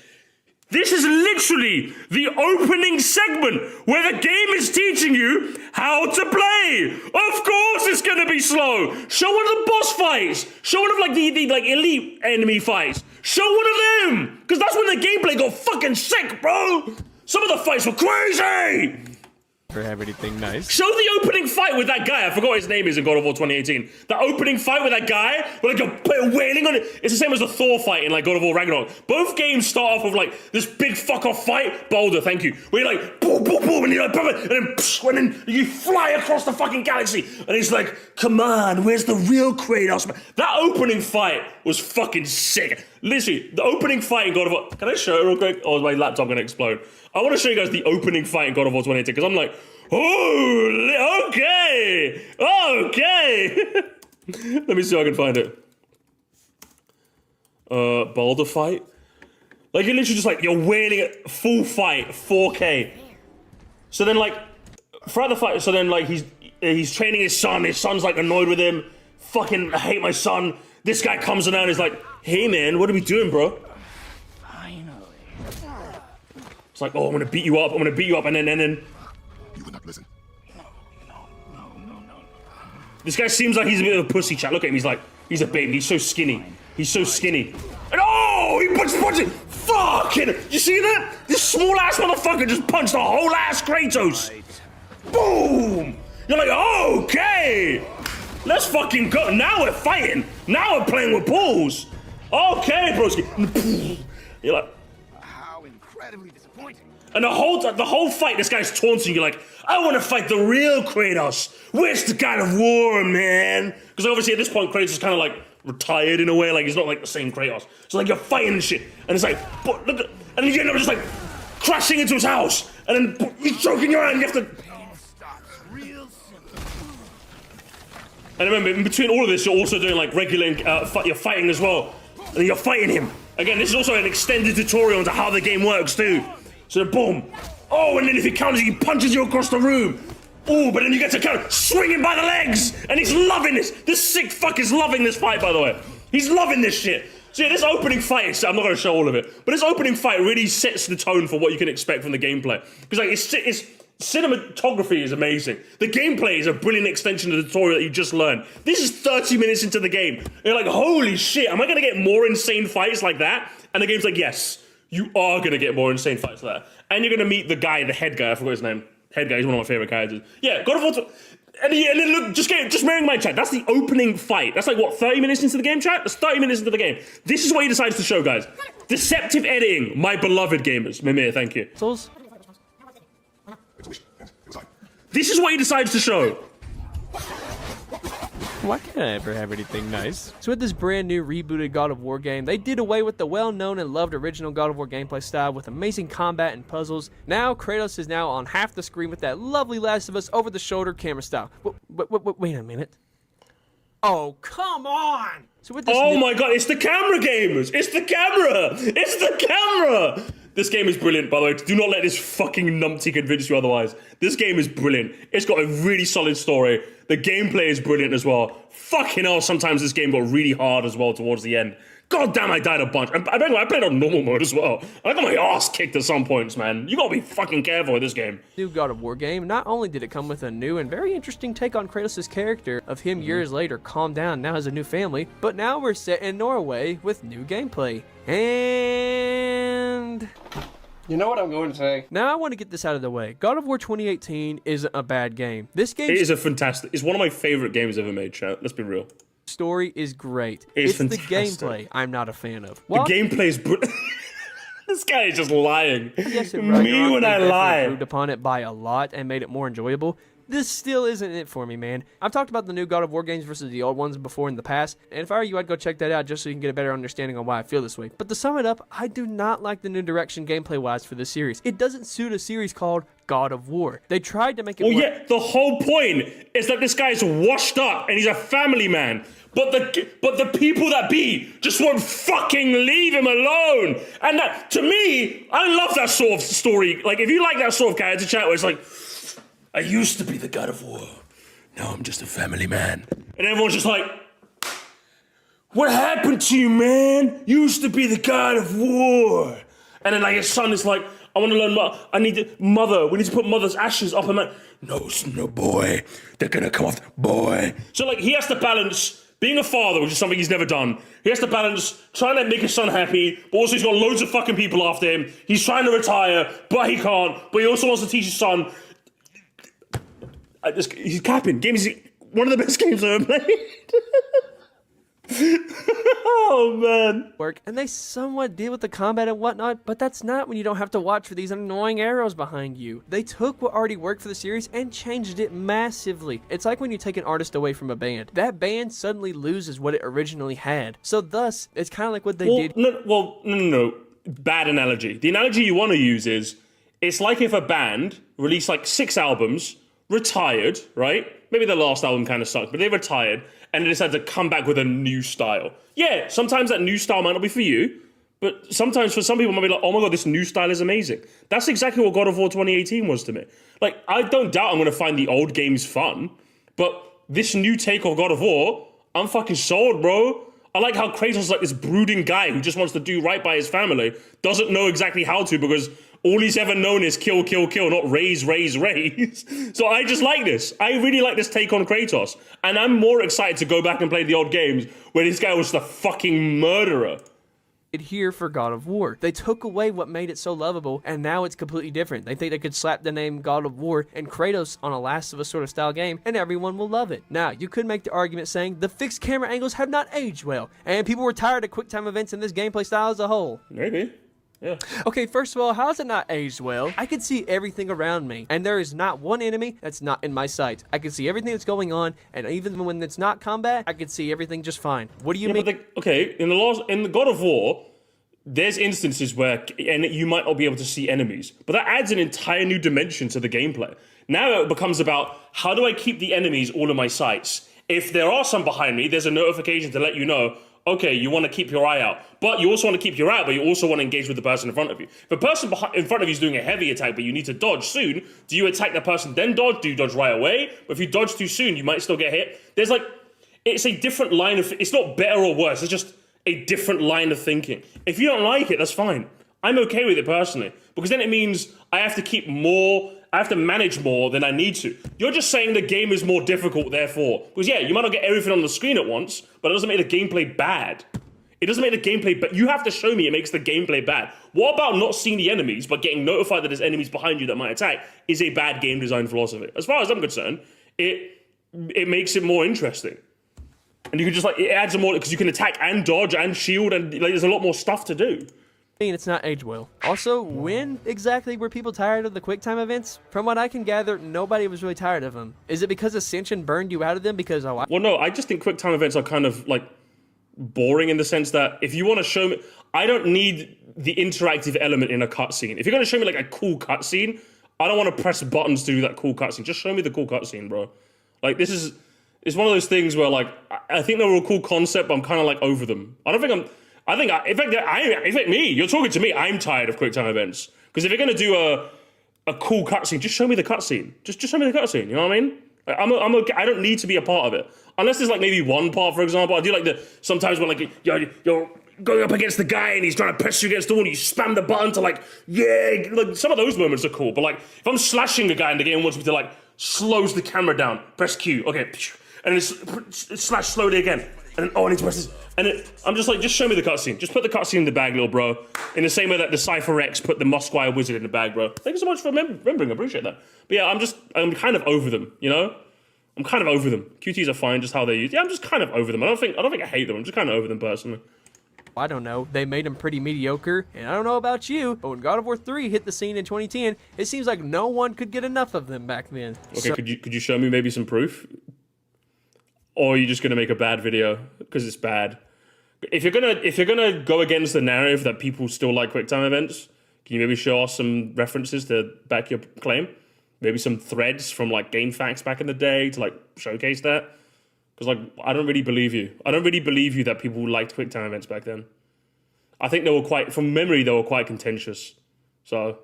This is literally the opening segment where the game is teaching you how to play. Of course it's gonna be slow. Show one of the boss fights. Show one of like the like elite enemy fights. Show one of them. Because that's when the gameplay got fucking sick, bro. Some of the fights were crazy. Have anything nice. Show the opening fight with that guy. I forgot what his name is in God of War 2018. The opening fight with that guy, where like you're wailing on it. It's the same as the Thor fight in like God of War Ragnarok. Both games start off with like this big fuck off fight. Boulder, thank you. Where you're like boom, boom, boom, and you're like, and then psh, and then you fly across the fucking galaxy, and he's like, come on, where's the real Kratos? That opening fight was fucking sick. Literally, the opening fight in God of War. Can I show it real quick? Or is my laptop gonna explode? I want to show you guys the opening fight in God of War 2018 because I'm like, oh, okay. Let me see if I can find it. Boulder fight. Like you're literally just like you're wailing at full fight, 4K. So then like throughout the fight, so then like he's training his son. His son's like annoyed with him. Fucking I hate my son. This guy comes around and is like, hey man, what are we doing, bro? It's like, oh, I'm gonna beat you up, and then... You would not listen. No. This guy seems like he's a bit of a pussy, chat. Look at him, he's a baby, he's so skinny. And oh, he punches! Fucking, you see that? This small ass motherfucker just punched the whole ass Kratos. Boom! You're like, okay! Let's fucking go. Now we're fighting. Now we're playing with balls. Okay, broski. You're like... How incredibly disappointing. And the whole fight, this guy's taunting you like, I want to fight the real Kratos. Where's the God of War, man? Because obviously at this point, Kratos is kind of like retired in a way, like he's not like the same Kratos. So like you're fighting and shit, and it's like, but look, and then you end up just like crashing into his house, and then he's choking you out, and you have to. And remember, in between all of this, you're also doing like regular, you're fighting as well, and you're fighting him. Again, this is also an extended tutorial into how the game works too. So then boom. Oh, and then if he counters, he punches you across the room. Oh, but then you get to kind of swing him by the legs. And he's loving this. This sick fuck is loving this fight, by the way. He's loving this shit. So yeah, this opening fight, I'm not going to show all of it, but this opening fight really sets the tone for what you can expect from the gameplay. Because like, it's cinematography is amazing. The gameplay is a brilliant extension of the tutorial that you just learned. This is 30 minutes into the game. And you're like, holy shit, am I going to get more insane fights like that? And the game's like, yes. You are going to get more insane fights like that. And you're going to meet the guy, the head guy. I forgot his name. Head guy, he's one of my favorite characters. Yeah, God of War... And then look, just mirroring my chat. That's the opening fight. That's like, what, 30 minutes into the game, chat? That's 30 minutes into the game. This is what he decides to show, guys. Deceptive editing, my beloved gamers. Mimir, thank you. This is what he decides to show. Why can't I ever have anything nice? So with this brand new rebooted God of War game, they did away with the well-known and loved original God of War gameplay style with amazing combat and puzzles. Now, Kratos is now on half the screen with that lovely Last of Us over-the-shoulder camera style. Wait a minute. Oh, come on! So with this my god, it's the camera, gamers! It's the camera! It's the camera! This game is brilliant, by the way. Do not let this fucking numpty convince you otherwise. This game is brilliant. It's got a really solid story. The gameplay is brilliant as well. fucking hell, sometimes this game got really hard as well towards the end. God damn, I died a bunch. I played on normal mode as well. I got my ass kicked at some points, man. You gotta be fucking careful with this game. New God of War game, not only did it come with a new and very interesting take on Kratos' character of him years later calmed down, now has a new family, but now we're set in Norway with new gameplay. And You know what I'm going to say? now I want to get this out of the way. God of War 2018 isn't a bad game. This It game's is a fantastic, it's one of my favorite games ever made, chat. Let's be real. story is great. It's the fantastic. gameplay I'm not a fan of. The While gameplay is this guy is just lying. yes, it Me Ragnarok, when they I definitely lie. improved upon it by a lot and made it more enjoyable. This still isn't it for me, man. I've talked about the new God of War games versus the old ones before in the past, and if I were you, I'd go check that out just so you can get a better understanding on why I feel this way. But to sum it up, I do not like the new direction gameplay-wise for this series. It doesn't suit a series called God of War. They tried to make it Well, work. yeah, the whole point is that this guy's washed up and he's a family man. But the people that be just won't fucking leave him alone. And that, to me, I love that sort of story. Like, if you like that sort of character chat where it's like, I used to be the God of War. Now I'm just a family man. And everyone's just like, what happened to you, man? You used to be the God of War. And then like his son is like, I want to learn mother. We need to put mother's ashes up. And no, boy. They're gonna come off, boy. So like he has to balance being a father, which is something he's never done. He has to balance trying to make his son happy, but also he's got loads of fucking people after him. He's trying to retire, but he can't. But he also wants to teach his son. He's capping. Game is one of the best games I've ever played. Oh man. Work, and they somewhat deal with the combat and whatnot, but that's not when you don't have to watch for these annoying arrows behind you. They took what already worked for the series and changed it massively. It's like when you take an artist away from a band. That band suddenly loses what it originally had. So thus, it's kind of like what they did. No. Bad analogy. The analogy you want to use is, it's like if a band released like 6 albums, retired, right? Maybe the last album kind of sucked, but they retired, and they decided to come back with a new style. Yeah, sometimes that new style might not be for you, but sometimes for some people it might be like, oh my god, this new style is amazing. That's exactly what God of War 2018 was to me. Like, I don't doubt I'm going to find the old games fun, but this new take of God of War, I'm fucking sold, bro. I like how Kratos is like this brooding guy who just wants to do right by his family, doesn't know exactly how to because all he's ever known is kill, not raise. So I just like this. I really like this take on Kratos. And I'm more excited to go back and play the old games where this guy was the fucking murderer. Here for God of War. They took away what made it so lovable, and now it's completely different. They think they could slap the name God of War and Kratos on a Last of Us sort of style game, and everyone will love it. Now, you could make the argument saying the fixed camera angles have not aged well, and people were tired of quick time events in this gameplay style as a whole. Maybe. Yeah. Okay, first of all, how has it not aged well? I can see everything around me, and there is not one enemy that's not in my sight. I can see everything that's going on, and even when it's not combat, I can see everything just fine. What do you mean? In the God of War, there's instances where you might not be able to see enemies, but that adds an entire new dimension to the gameplay. Now it becomes about, how do I keep the enemies all in my sights? If there are some behind me, there's a notification to let you know, okay, you want to keep your eye out. But you also want to keep your eye out, but you also want to engage with the person in front of you. If a person in front of you is doing a heavy attack, but you need to dodge soon, do you attack the person then dodge? Do you dodge right away? But if you dodge too soon, you might still get hit. There's like, it's a different line of, it's not better or worse, it's just a different line of thinking. If you don't like it, that's fine. I'm okay with it personally, because then it means I have to manage more than I need to. You're just saying the game is more difficult, therefore. Because yeah, you might not get everything on the screen at once, but it doesn't make the gameplay bad. It doesn't make the gameplay bad. You have to show me it makes the gameplay bad. What about not seeing the enemies, but getting notified that there's enemies behind you that might attack is a bad game design philosophy. As far as I'm concerned, it makes it more interesting. And you can just like, it adds more, because you can attack and dodge and shield, and like there's a lot more stuff to do. It's not aged well. Also, when exactly were people tired of the QuickTime events? From what I can gather, nobody was really tired of them. Is it because Ascension burned you out of them? Because well, no, I just think QuickTime events are kind of like boring in the sense that if you want to show me, I don't need the interactive element in a cutscene. If you're going to show me like a cool cutscene, I don't want to press buttons to do that cool cutscene. Just show me the cool cutscene, bro. Like it's one of those things where like I think they were a cool concept, but I'm kind of like over them. In fact, me, you're talking to me, I'm tired of QuickTime events. Because if you're going to do a cool cutscene, just show me the cutscene. Just show me the cutscene, you know what I mean? Like, I'm okay. I don't need to be a part of it. Unless there's like maybe one part, for example. I do like sometimes when like you're going up against the guy and he's trying to press you against the wall and you spam the button to like, yeah, like some of those moments are cool. But like if I'm slashing a guy and the game wants me to like slows the camera down, press Q, okay, and it's slash slowly again. And then, I need to press this. And I'm just like, just show me the cutscene. Just put the cutscene in the bag, little bro. In the same way that the Cypher X put the Mosquire Wizard in the bag, bro. Thank you so much for remembering. I appreciate that. But yeah, I'm kind of over them, you know? I'm kind of over them. QTs are fine, just how they're used. Yeah, I'm just kind of over them. I don't think I hate them. I'm just kind of over them personally. I don't know, they made them pretty mediocre, and I don't know about you, but when God of War 3 hit the scene in 2010, it seems like no one could get enough of them back then. Okay, could you show me maybe some proof? Or are you just gonna make a bad video because it's bad? If you're gonna go against the narrative that people still like QuickTime events, can you maybe show us some references to back your claim? Maybe some threads from like GameFAQs back in the day to like showcase that? Because like I don't really believe you. I don't really believe you that people liked QuickTime events back then. I think they were from memory they were quite contentious. So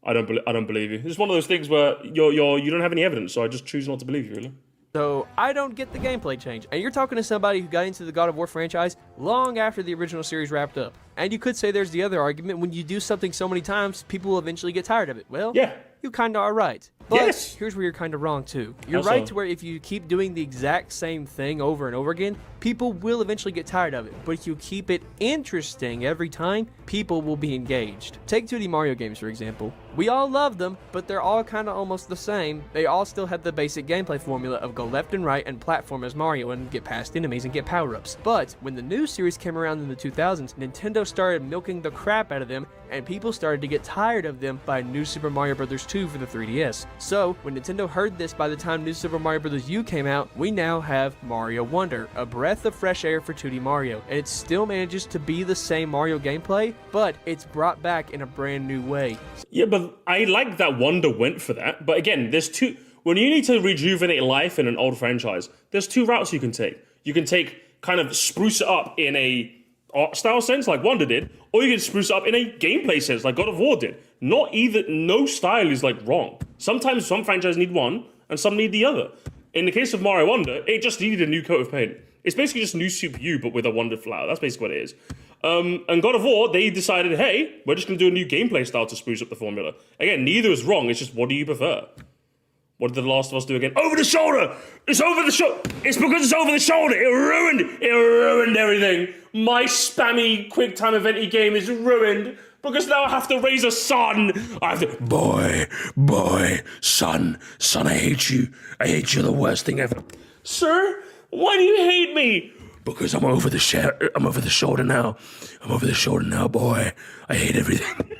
I don't believe you. It's one of those things where you don't have any evidence, so I just choose not to believe you, really. So I don't get the gameplay change. And you're talking to somebody who got into the God of War franchise long after the original series wrapped up. And you could say there's the other argument, when you do something so many times, people will eventually get tired of it. Well, yeah, you kind of are right. But yes, here's where you're kind of wrong too. You're right to where if you keep doing the exact same thing over and over again, people will eventually get tired of it. But if you keep it interesting every time, people will be engaged. Take 2D Mario games, for example. We all love them, but they're all kind of almost the same. They all still have the basic gameplay formula of go left and right and platform as Mario and get past enemies and get power-ups. But when the new series came around in the 2000s, Nintendo started milking the crap out of them, and people started to get tired of them by New Super Mario Bros. 2 for the 3DS. So, when Nintendo heard this by the time New Super Mario Bros. U came out, we now have Mario Wonder, a breath of fresh air for 2D Mario. And it still manages to be the same Mario gameplay, but it's brought back in a brand new way. Yeah, but I like that Wonder went for that. But again, when you need to rejuvenate life in an old franchise, there's two routes you can take. You can take kind of spruce it up in a art style sense like Wonder did, or you can spruce it up in a gameplay sense like God of War did. No style is like wrong. Sometimes some franchises need one and some need the other. In the case of Mario Wonder, it just needed a new coat of paint. It's basically just new Super U but with a Wonder flower. That's basically what it is. And God of War, they decided, hey, we're just going to do a new gameplay style to spruce up the formula. Again, neither is wrong. It's just, what do you prefer? What did The Last of Us do again? Over the shoulder! It's over the shoulder! It's because it's over the shoulder! It ruined everything! My spammy, QuickTime event-y game is ruined because now I have to raise a son! I have to... Boy, son, I hate you. I hate you, the worst thing ever. Sir, why do you hate me? Because I'm over the shoulder now. I'm over the shoulder now, boy. I hate everything.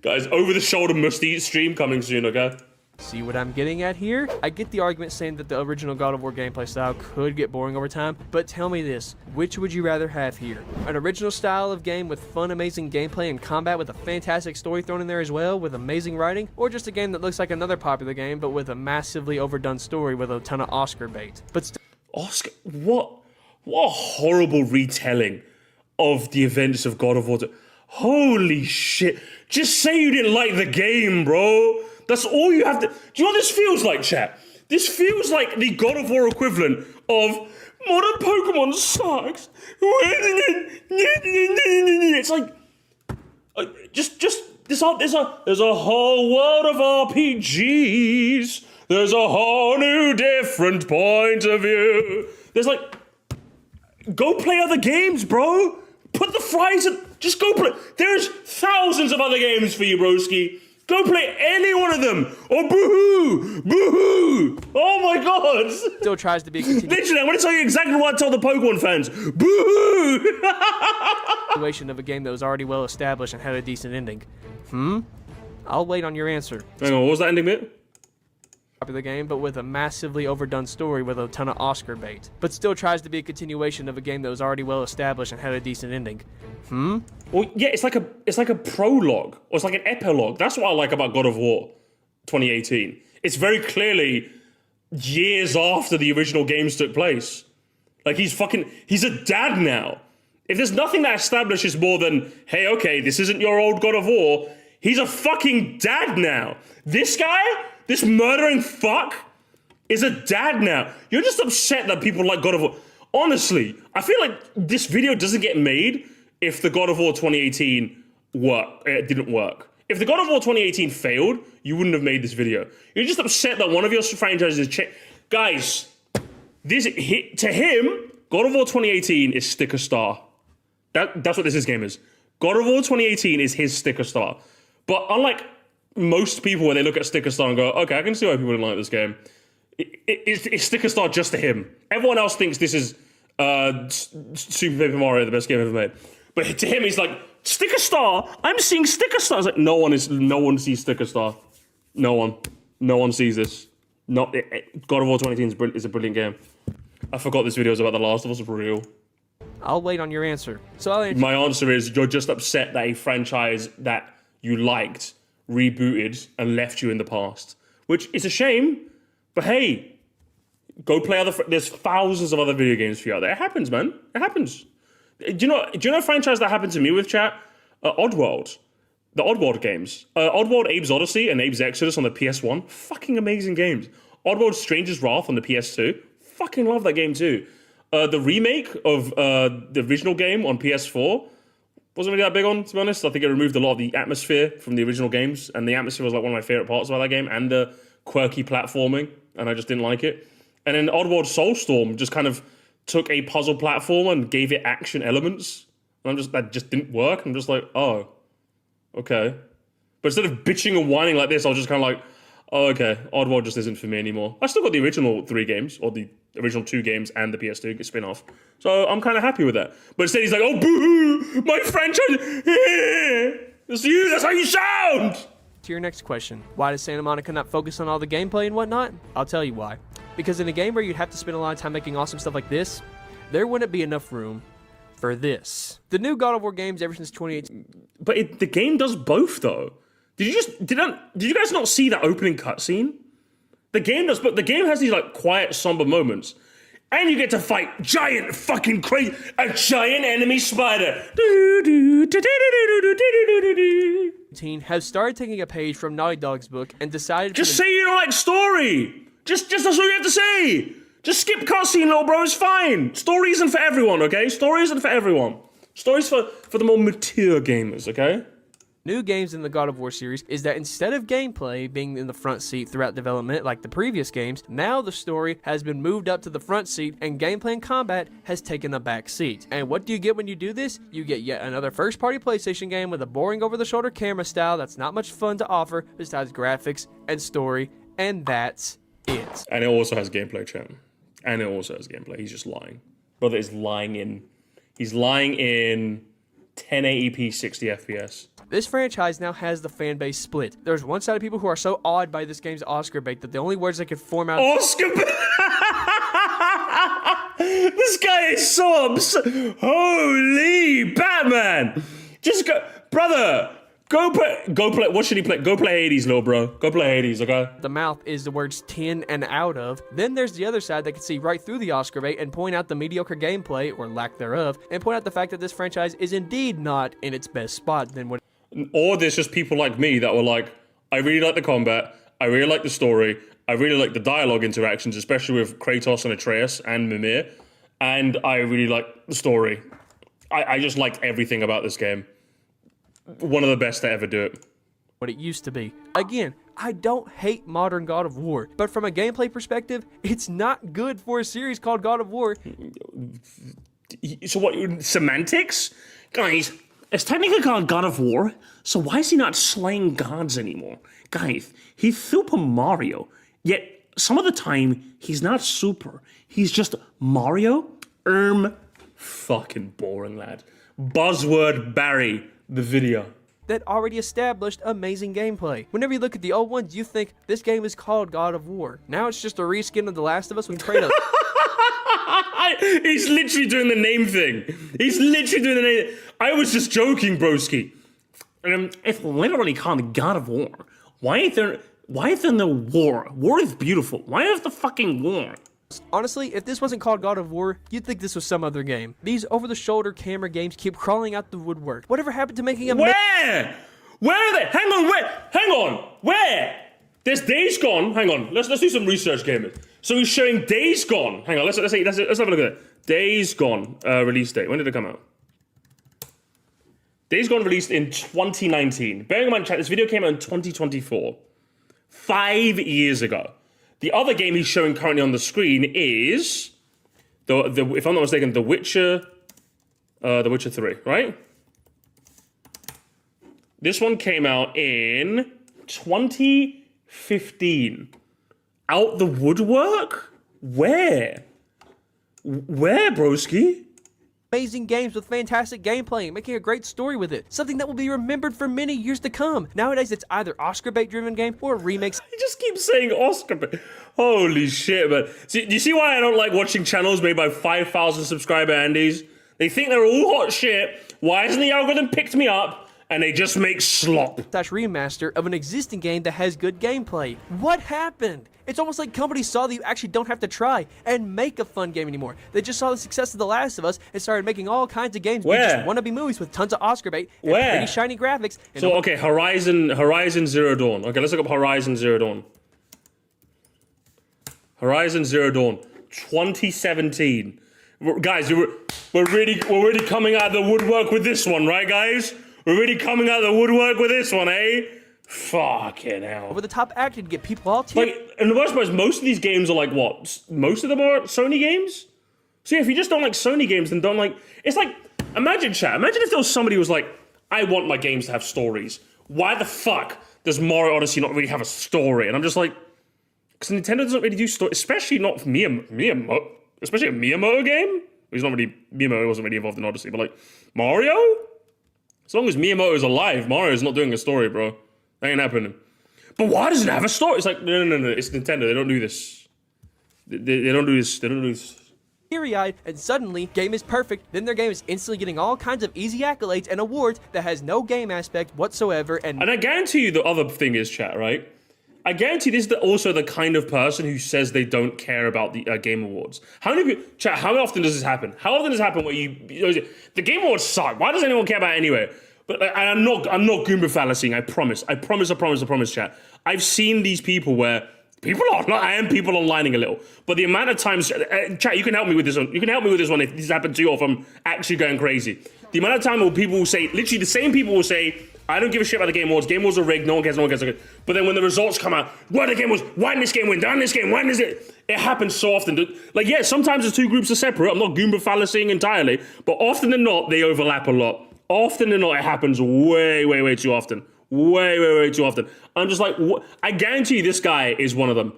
Guys, over the shoulder Moresty stream coming soon, okay? See what I'm getting at here? I get the argument saying that the original God of War gameplay style could get boring over time, but tell me this, which would you rather have here? An original style of game with fun, amazing gameplay and combat with a fantastic story thrown in there as well, with amazing writing, or just a game that looks like another popular game, but with a massively overdone story with a ton of Oscar bait? Oscar? What a horrible retelling of the events of God of War. Holy shit. Just say you didn't like the game, bro. That's all you have to... Do you know what this feels like, chat? This feels like the God of War equivalent of modern Pokemon sucks. It's like... There's a whole world of RPGs. There's a whole new different point of view. There's like... Go play other games, bro. Put the fries in... Just go play... There's thousands of other games for you, broski. Go play any one of them. Or boo-hoo. Boo-hoo. Oh my god. Still tries to be a Literally, I'm going to tell you exactly what I tell the Pokemon fans. Boo-hoo. continuation of a game that was already well established and had a decent ending. I'll wait on your answer. Hang on, what was that ending bit? Popular game, but with a massively overdone story with a ton of Oscar bait. But still tries to be a continuation of a game that was already well established and had a decent ending. Well, yeah, it's like a prologue, or it's like an epilogue. That's what I like about God of War 2018. It's very clearly years after the original games took place. Like, he's a dad now. If there's nothing that establishes more than, hey, okay, this isn't your old God of War, he's a fucking dad now. This guy, this murdering fuck, is a dad now. You're just upset that people like God of War. Honestly, I feel like this video doesn't get made if the God of War 2018 didn't work. If the God of War 2018 failed, you wouldn't have made this video. You're just upset that one of your franchises guys, to him, God of War 2018 is sticker star. That's what this game is. God of War 2018 is his sticker star. But unlike most people where they look at sticker star and go, okay, I can see why people didn't like this game. It's sticker star just to him. Everyone else thinks this is Super Paper Mario, the best game ever made. But to him, he's like, sticker star? I'm seeing sticker star. It's like, no one sees sticker star. No one sees this. God of War 2018 is a brilliant game. I forgot this video is about The Last of Us for real. I'll wait on your answer. So I'll answer. My answer is you're just upset that a franchise that you liked rebooted and left you in the past, which is a shame. But hey, go play there's thousands of other video games for you out there. It happens, man. It happens. Do you know a franchise that happened to me with chat? Oddworld. The Oddworld games. Oddworld Abe's Odyssey and Abe's Exodus on the PS1. Fucking amazing games. Oddworld Stranger's Wrath on the PS2. Fucking love that game too. The remake of the original game on PS4 wasn't really that big on, to be honest. I think it removed a lot of the atmosphere from the original games, and the atmosphere was like one of my favorite parts about that game, and the quirky platforming, and I just didn't like it. And then Oddworld Soulstorm just kind of took a puzzle platform and gave it action elements, and that just didn't work. I'm just like, oh, okay. But instead of bitching and whining like this, I was just kind of like, oh, okay, Oddworld just isn't for me anymore. I still got the original 3 games, or the original 2 games and the PS2 spin-off. So I'm kind of happy with that. But instead he's like, oh, boo-hoo, my franchise, that's how you sound! To your next question, why does Santa Monica not focus on all the gameplay and whatnot? I'll tell you why. Because in a game where you'd have to spend a lot of time making awesome stuff like this, there wouldn't be enough room for this. The new God of War games ever since 2018... But the game does both, though. Did you guys not see that opening cutscene? The game does, but the game has these like quiet, somber moments, and you get to fight giant a giant enemy spider. Has started taking a page from Naughty Dog's book and decided just say you don't like story. Just that's all you have to say. Just skip cutscene, little bro. It's fine. Story isn't for everyone, okay? Story isn't for everyone. Story's for the more mature gamers, okay? New games in the God of War series is that instead of gameplay being in the front seat throughout development like the previous games, now the story has been moved up to the front seat and gameplay and combat has taken a back seat. And what do you get when you do this? You get yet another first-party PlayStation game with a boring over-the-shoulder camera style that's not much fun to offer besides graphics and story, and that's it. And it also has gameplay, chat. And it also has gameplay. He's just lying. Brother is lying in... He's lying in 1080p 60 FPS. This franchise now has the fan base split. There's one side of people who are so awed by this game's Oscar bait that the only words they could form out... Oscar bait! This guy is so upset. Holy Batman! Just go... Brother! Go play... What should he play? Go play Hades, little bro. Go play Hades, okay? The mouth is the words 10 and out of. Then there's the other side that can see right through the Oscar bait and point out the mediocre gameplay, or lack thereof, and point out the fact that this franchise is indeed not in its best spot than what... Or there's just people like me that were like, I really like the combat, I really like the story, I really like the dialogue interactions, especially with Kratos and Atreus and Mimir, and I really like the story. I just liked everything about this game. One of the best to ever do it. What it used to be. Again, I don't hate modern God of War, but from a gameplay perspective, it's not good for a series called God of War. So what, semantics? Guys, it's technically called God of War, so why is he not slaying gods anymore? Guys, he's Super Mario, yet some of the time, he's not super. He's just Mario. Fucking boring, lad. Buzzword Barry, the video. That already established amazing gameplay. Whenever you look at the old ones, you think this game is called God of War. Now it's just a reskin of The Last of Us with Kratos. He's literally doing the name thing. He's literally doing the name. I was just joking, broski. It's literally called God of War. Why is there no war? War is beautiful. Why is the fucking war? Honestly, if this wasn't called God of War, you'd think this was some other game. These over-the-shoulder camera games keep crawling out the woodwork. Whatever happened to making a... Where? Where are they? Hang on, where? Hang on, where? There's Days Gone. Hang on, let's do some research, gamers. So he's showing Days Gone. Hang on, let's have a look at it. Days Gone release date. When did it come out? Days Gone released in 2019. Bearing in mind, chat, this video came out in 2024. 5 years ago. The other game he's showing currently on the screen is, if I'm not mistaken, The Witcher 3, right? This one came out in 2015. Out the woodwork? Where? Where, broski? Amazing games with fantastic gameplay and making a great story with it. Something that will be remembered for many years to come. Nowadays, it's either Oscar bait driven game or remakes. He just keeps saying Oscar bait. Holy shit, man. See, do you see why I don't like watching channels made by 5,000 subscriber Andys? They think they're all hot shit. Why hasn't the algorithm picked me up? And they just make slop. Remaster of an existing game that has good gameplay. What happened? It's almost like companies saw that you actually don't have to try and make a fun game anymore. They just saw the success of The Last of Us and started making all kinds of games. Where? Just wannabe movies with tons of Oscar bait and pretty shiny graphics. And so, okay, Horizon Zero Dawn. Okay, let's look up Horizon Zero Dawn. Horizon Zero Dawn, 2017. Guys, we're really coming out of the woodwork with this one, right, guys? We're really coming out of the woodwork with this one, eh? Fucking hell. Over the top acting to get people all teared. Like, and the worst part is most of these games are like what? Most of them are Sony games? So yeah, if you just don't like Sony games, then don't like... It's like, imagine if there was somebody who was like, I want my games to have stories. Why the fuck does Mario Odyssey not really have a story? And I'm just like, because Nintendo doesn't really do stories, especially not Miyamoto. Especially a Miyamoto game? Miyamoto wasn't really involved in Odyssey, but like, Mario? As long as Miyamoto is alive, Mario's not doing a story, bro. That ain't happening. But why doesn't it have a story? It's like, no. It's Nintendo. They don't do this. They don't do this. They don't do this. Teary-eyed, and suddenly, game is perfect. Then their game is instantly getting all kinds of easy accolades and awards that has no game aspect whatsoever. And I guarantee you the other thing is, chat, right? I guarantee this is also the kind of person who says they don't care about the Game Awards. How often does this happen? How often does this happen where the Game Awards suck? Why does anyone care about it anyway? But I'm not Goomba fallacying. I promise, chat. I've seen these people where I am people onlining a little, but the amount of times, chat, you can help me with this one. You can help me with this one if this happened to you or if I'm actually going crazy. The amount of time where people will say, literally the same people will say, I don't give a shit about the Game Awards. Game Awards are rigged. No one cares. But then when the results come out, why the Game Awards? Why didn't this game win? Why is it? It happens so often. Like, yeah, sometimes the two groups are separate. I'm not Goomba fallacying entirely, but often than not, they overlap a lot. Often than not, it happens way too often. Way too often. I'm just like, I guarantee you this guy is one of them.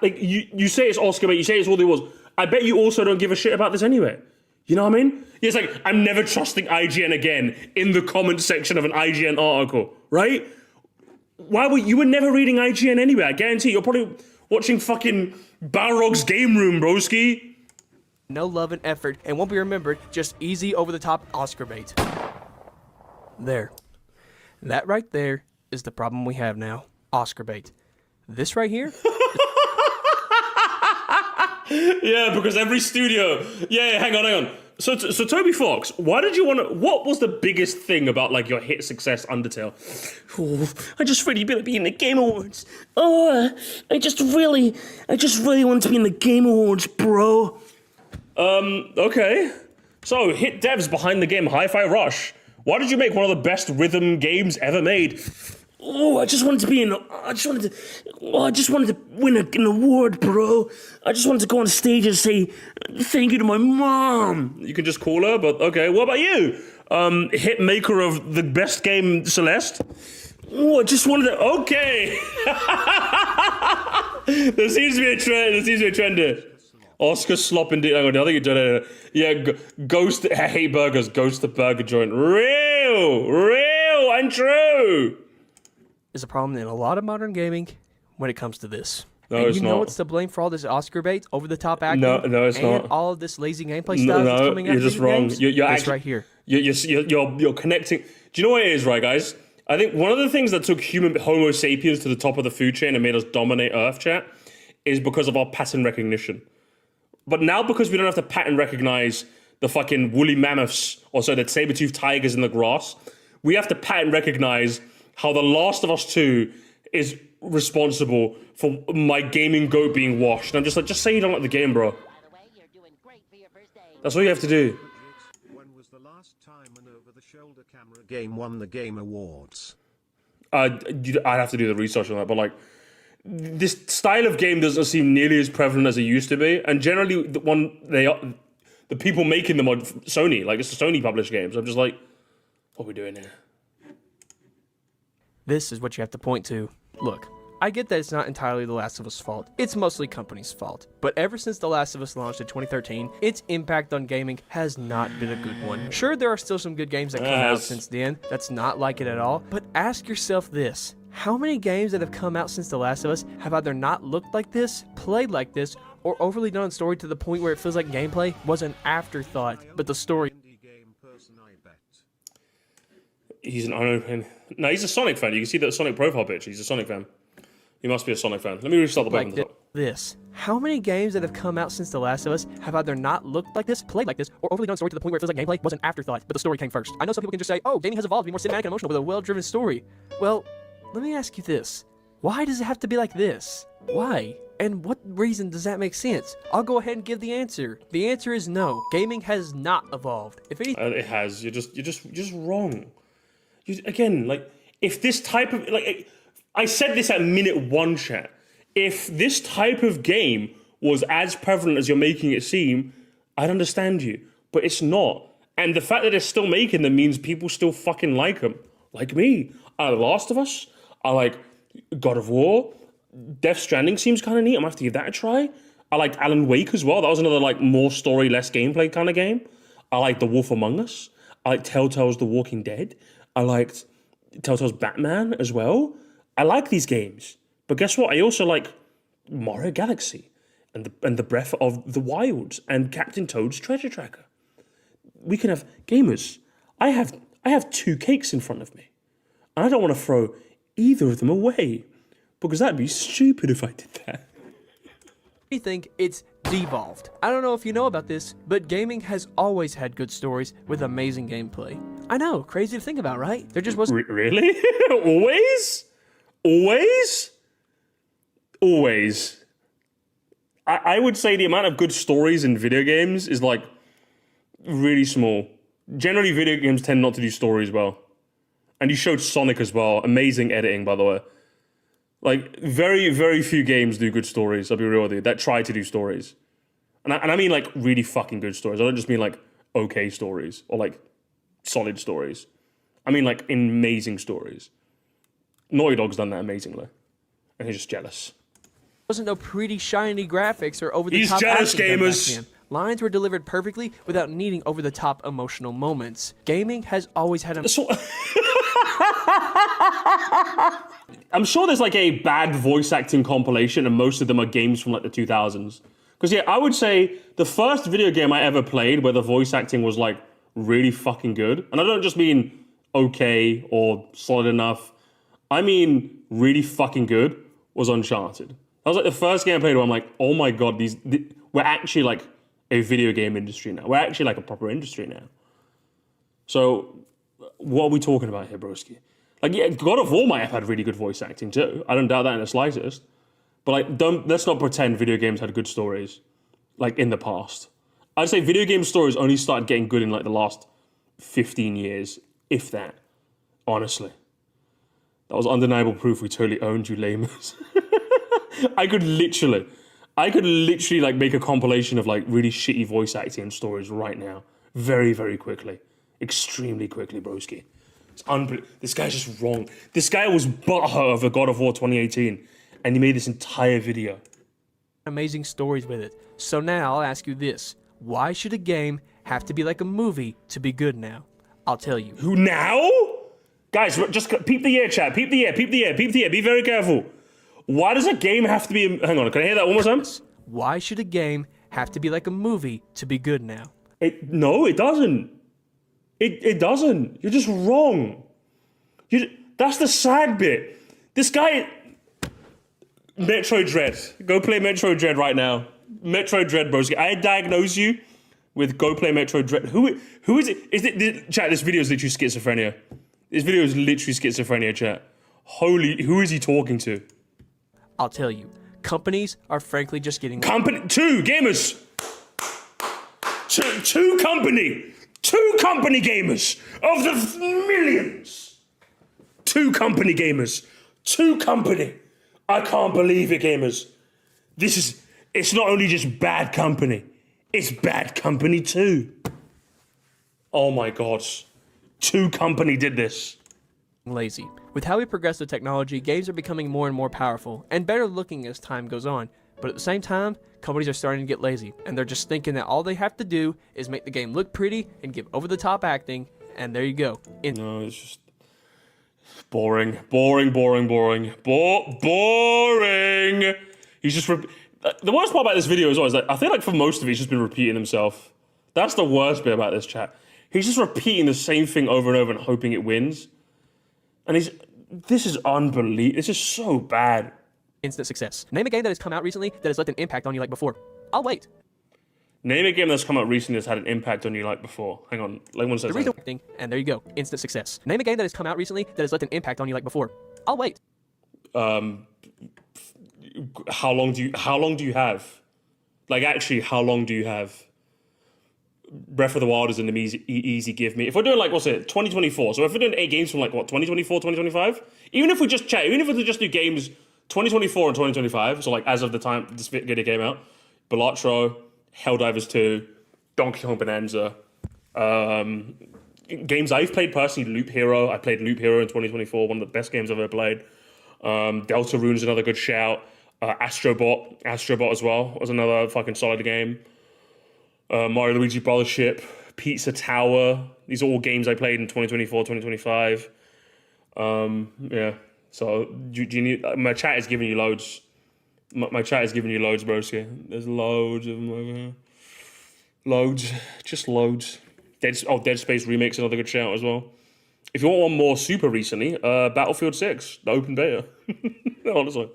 Like, you say it's Oscar bait, you say it's all the awards. I bet you also don't give a shit about this anyway. You know what I mean? It's like, I'm never trusting IGN again in the comment section of an IGN article, right? You were never reading IGN anyway. I guarantee you're probably watching fucking Balrog's Game Room, broski. No love and effort, and won't be remembered, just easy over-the-top Oscar bait. There. That right there is the problem we have now. Oscar bait. This right here... Yeah, because every studio... Yeah, hang on. So Toby Fox, why did you want to... What was the biggest thing about, like, your hit success Undertale? Oh, I just really want to be in the Game Awards. Oh, I just really want to be in the Game Awards, bro. Okay. So, hit devs behind the game Hi-Fi Rush. Why did you make one of the best rhythm games ever made? Oh, I just wanted to win an award, bro. I just wanted to go on stage and say thank you to my mom. You can just call her, but okay. What about you? Hit maker of the best game, Celeste? Oh, I just wanted to... Okay. There seems to be a trend here. Oscar slop indeed. I think you done it. Yeah, Ghost. I hate burgers. Ghost the burger joint. Real and true. Is a problem in a lot of modern gaming when it comes to this. No, and it's you know not. what's to blame for all this Oscar bait, over the top acting? No, it's and not. All of this lazy gameplay stuff that's No, coming out you're of just video wrong. games? You're It's actually, right here. You're connecting. Do you know what it is, right, guys? I think one of the things that took Homo sapiens to the top of the food chain and made us dominate Earth, chat, is because of our pattern recognition. But now, because we don't have to pattern recognize the fucking woolly mammoths, or so the saber-toothed tigers in the grass, we have to pattern recognize how The Last of Us 2 is responsible for my gaming goat being washed. And I'm just like, just say you don't like the game, bro. That's all you have to do. When was the last time an over-the-shoulder camera game won the Game Awards? I'd have to do the research on that, but like, this style of game doesn't seem nearly as prevalent as it used to be. And generally, the people making them are Sony. Like, it's a Sony published game. So I'm just like, what are we doing here? This is what you have to point to. Look, I get that it's not entirely The Last of Us' fault. It's mostly company's fault. But ever since The Last of Us launched in 2013, its impact on gaming has not been a good one. Sure, there are still some good games that come out since then. That's not like it at all. But ask yourself this. How many games that have come out since The Last of Us have either not looked like this, played like this, or overly done story to the point where it feels like gameplay was an afterthought, but the story... Indie game person, I bet. He's an unopened... No, he's a Sonic fan. You can see that Sonic profile picture. He's a Sonic fan. He must be a Sonic fan. Let me restart the button. Like this. How many games that have come out since The Last of Us have either not looked like this, played like this, or overly done story to the point where it feels like gameplay was an afterthought, but the story came first? I know some people can just say, oh, gaming has evolved to be more cinematic and emotional with a well-driven story. Well, let me ask you this. Why does it have to be like this? Why? And what reason does that make sense? I'll go ahead and give the answer. The answer is no. Gaming has not evolved. If anything, It has. You're just wrong. Again, like, if this type of... like, I said this at minute 1, chat. If this type of game was as prevalent as you're making it seem, I'd understand you. But it's not. And the fact that they're still making them means people still fucking like them. Like me. I like The Last of Us. I like God of War. Death Stranding seems kind of neat. I'm gonna have to give that a try. I liked Alan Wake as well. That was another like more story, less gameplay kind of game. I liked The Wolf Among Us. I liked Telltale's The Walking Dead. I liked Telltale's Batman as well. I like these games. But guess what? I also like Mario Galaxy and the Breath of the Wilds and Captain Toad's Treasure Tracker. We can have gamers. I have 2 cakes in front of me. And I don't want to throw either of them away. Because that'd be stupid if I did that. I think it's devolved. I don't know if you know about this, but gaming has always had good stories with amazing gameplay. I know, crazy to think about, right? There just wasn't... Really? Always? Always? Always. I would say the amount of good stories in video games is like really small. Generally, video games tend not to do stories well. And you showed Sonic as well. Amazing editing, by the way. Like, very, very few games do good stories, I'll be real with you, that try to do stories. And I mean, like, really fucking good stories. I don't just mean, like, okay stories or, like, solid stories. I mean, like, amazing stories. Naughty Dog's done that amazingly. And he's just jealous. Wasn't no pretty shiny graphics or over the top. He's jealous, acting done back gamers. then. Lines were delivered perfectly without needing over the top emotional moments. Gaming has always had a I'm sure there's like a bad voice acting compilation, and most of them are games from like the 2000s. Because yeah, I would say the first video game I ever played where the voice acting was like really fucking good, and I don't just mean okay or solid enough, I mean really fucking good, was Uncharted. That was like the first game I played where I'm like, oh my god, we're actually like a video game industry now. We're actually like a proper industry now. So what are we talking about here, broski? Like, yeah, God of War might have had really good voice acting too. I don't doubt that in the slightest. But like, let's not pretend video games had good stories, like in the past. I'd say video game stories only started getting good in like the last 15 years, if that. Honestly. That was undeniable proof we totally owned you lamers. I could literally like make a compilation of like really shitty voice acting stories right now. Very, very quickly. Extremely quickly, broski. This guy's just wrong. This guy was butthurt over God of War 2018, and he made this entire video. amazing stories with it. So now I'll ask you this. Why should a game have to be like a movie to be good now? I'll tell you. Who now? Guys, just peep the ear, chat. Peep the ear, peep the ear, peep the ear. Be very careful. Why does a game have to be... Hang on, can I hear that one more time? Why should a game have to be like a movie to be good now? No, it doesn't. It doesn't. You're just wrong. That's the sad bit. This guy... Metroid Dread. Go play Metroid Dread right now. Metroid Dread, broski. I diagnose you with go play Metroid Dread. Who is it? Chat, this video is literally schizophrenia. This video is literally schizophrenia, chat. Who is he talking to? I'll tell you, companies are frankly just getting... Two gamers! Two company gamers of the millions! Two company gamers. Two company. I can't believe it, gamers. It's not only just bad company, it's bad company too. Oh my God. Two company did this. lazy. With how we progress with technology, games are becoming more and more powerful and better looking as time goes on. But at the same time, companies are starting to get lazy, and they're just thinking that all they have to do is make the game look pretty and give over-the-top acting, and there you go. No, it's just boring. Boring. He's just... The worst part about this video as well is that I feel like for most of it, he's just been repeating himself. That's the worst bit about this chat. He's just repeating the same thing over and over and hoping it wins. And this is unbelievable. This is so bad. Instant success. Name a game that has come out recently that has left an impact on you like before. I'll wait. Name a game that's come out recently that's had an impact on you like before. Hang on. Like one second. And there you go. Instant success. Name a game that has come out recently that has left an impact on you like before. I'll wait. How long do you have? Like, actually, how long do you have? Breath of the Wild is an easy give me. If we're doing, like, what's it, 2024. So if we're doing 8 games from, like, what, 2024, 2025? Even if we just do games 2024 and 2025, so, like, as of the time this video came out, Balatro, Helldivers 2, Donkey Kong Bonanza, games I've played personally, Loop Hero. I played Loop Hero in 2024, one of the best games I've ever played. Deltarune's another good shout. Astrobot as well was another fucking solid game. Mario Luigi Brothership, Pizza Tower. These are all games I played in 2024, 2025. Yeah. So do you need? My chat is giving you loads. My chat is giving you loads, broski. There's loads of them over here. Loads, just loads. Dead Space Remix, another good shout as well. If you want one more super recently, Battlefield 6, the open beta. Honestly.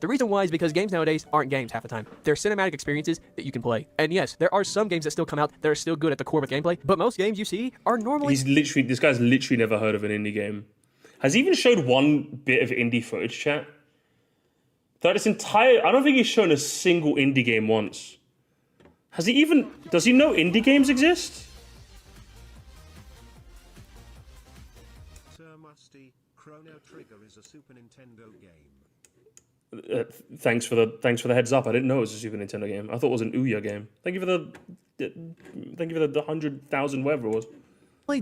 The reason why is because games nowadays aren't games half the time. They're cinematic experiences that you can play. And yes, there are some games that still come out that are still good at the core with gameplay, but most games you see are normally... This guy's literally never heard of an indie game. Has he even showed one bit of indie footage, chat? I don't think he's shown a single indie game once. Does he know indie games exist? Sir Musty, Chrono Trigger is a Super Nintendo game. Thanks for the heads up. I didn't know it was a Super Nintendo game. I thought it was an Ouya game. Thank you for the 100,000 whatever it was.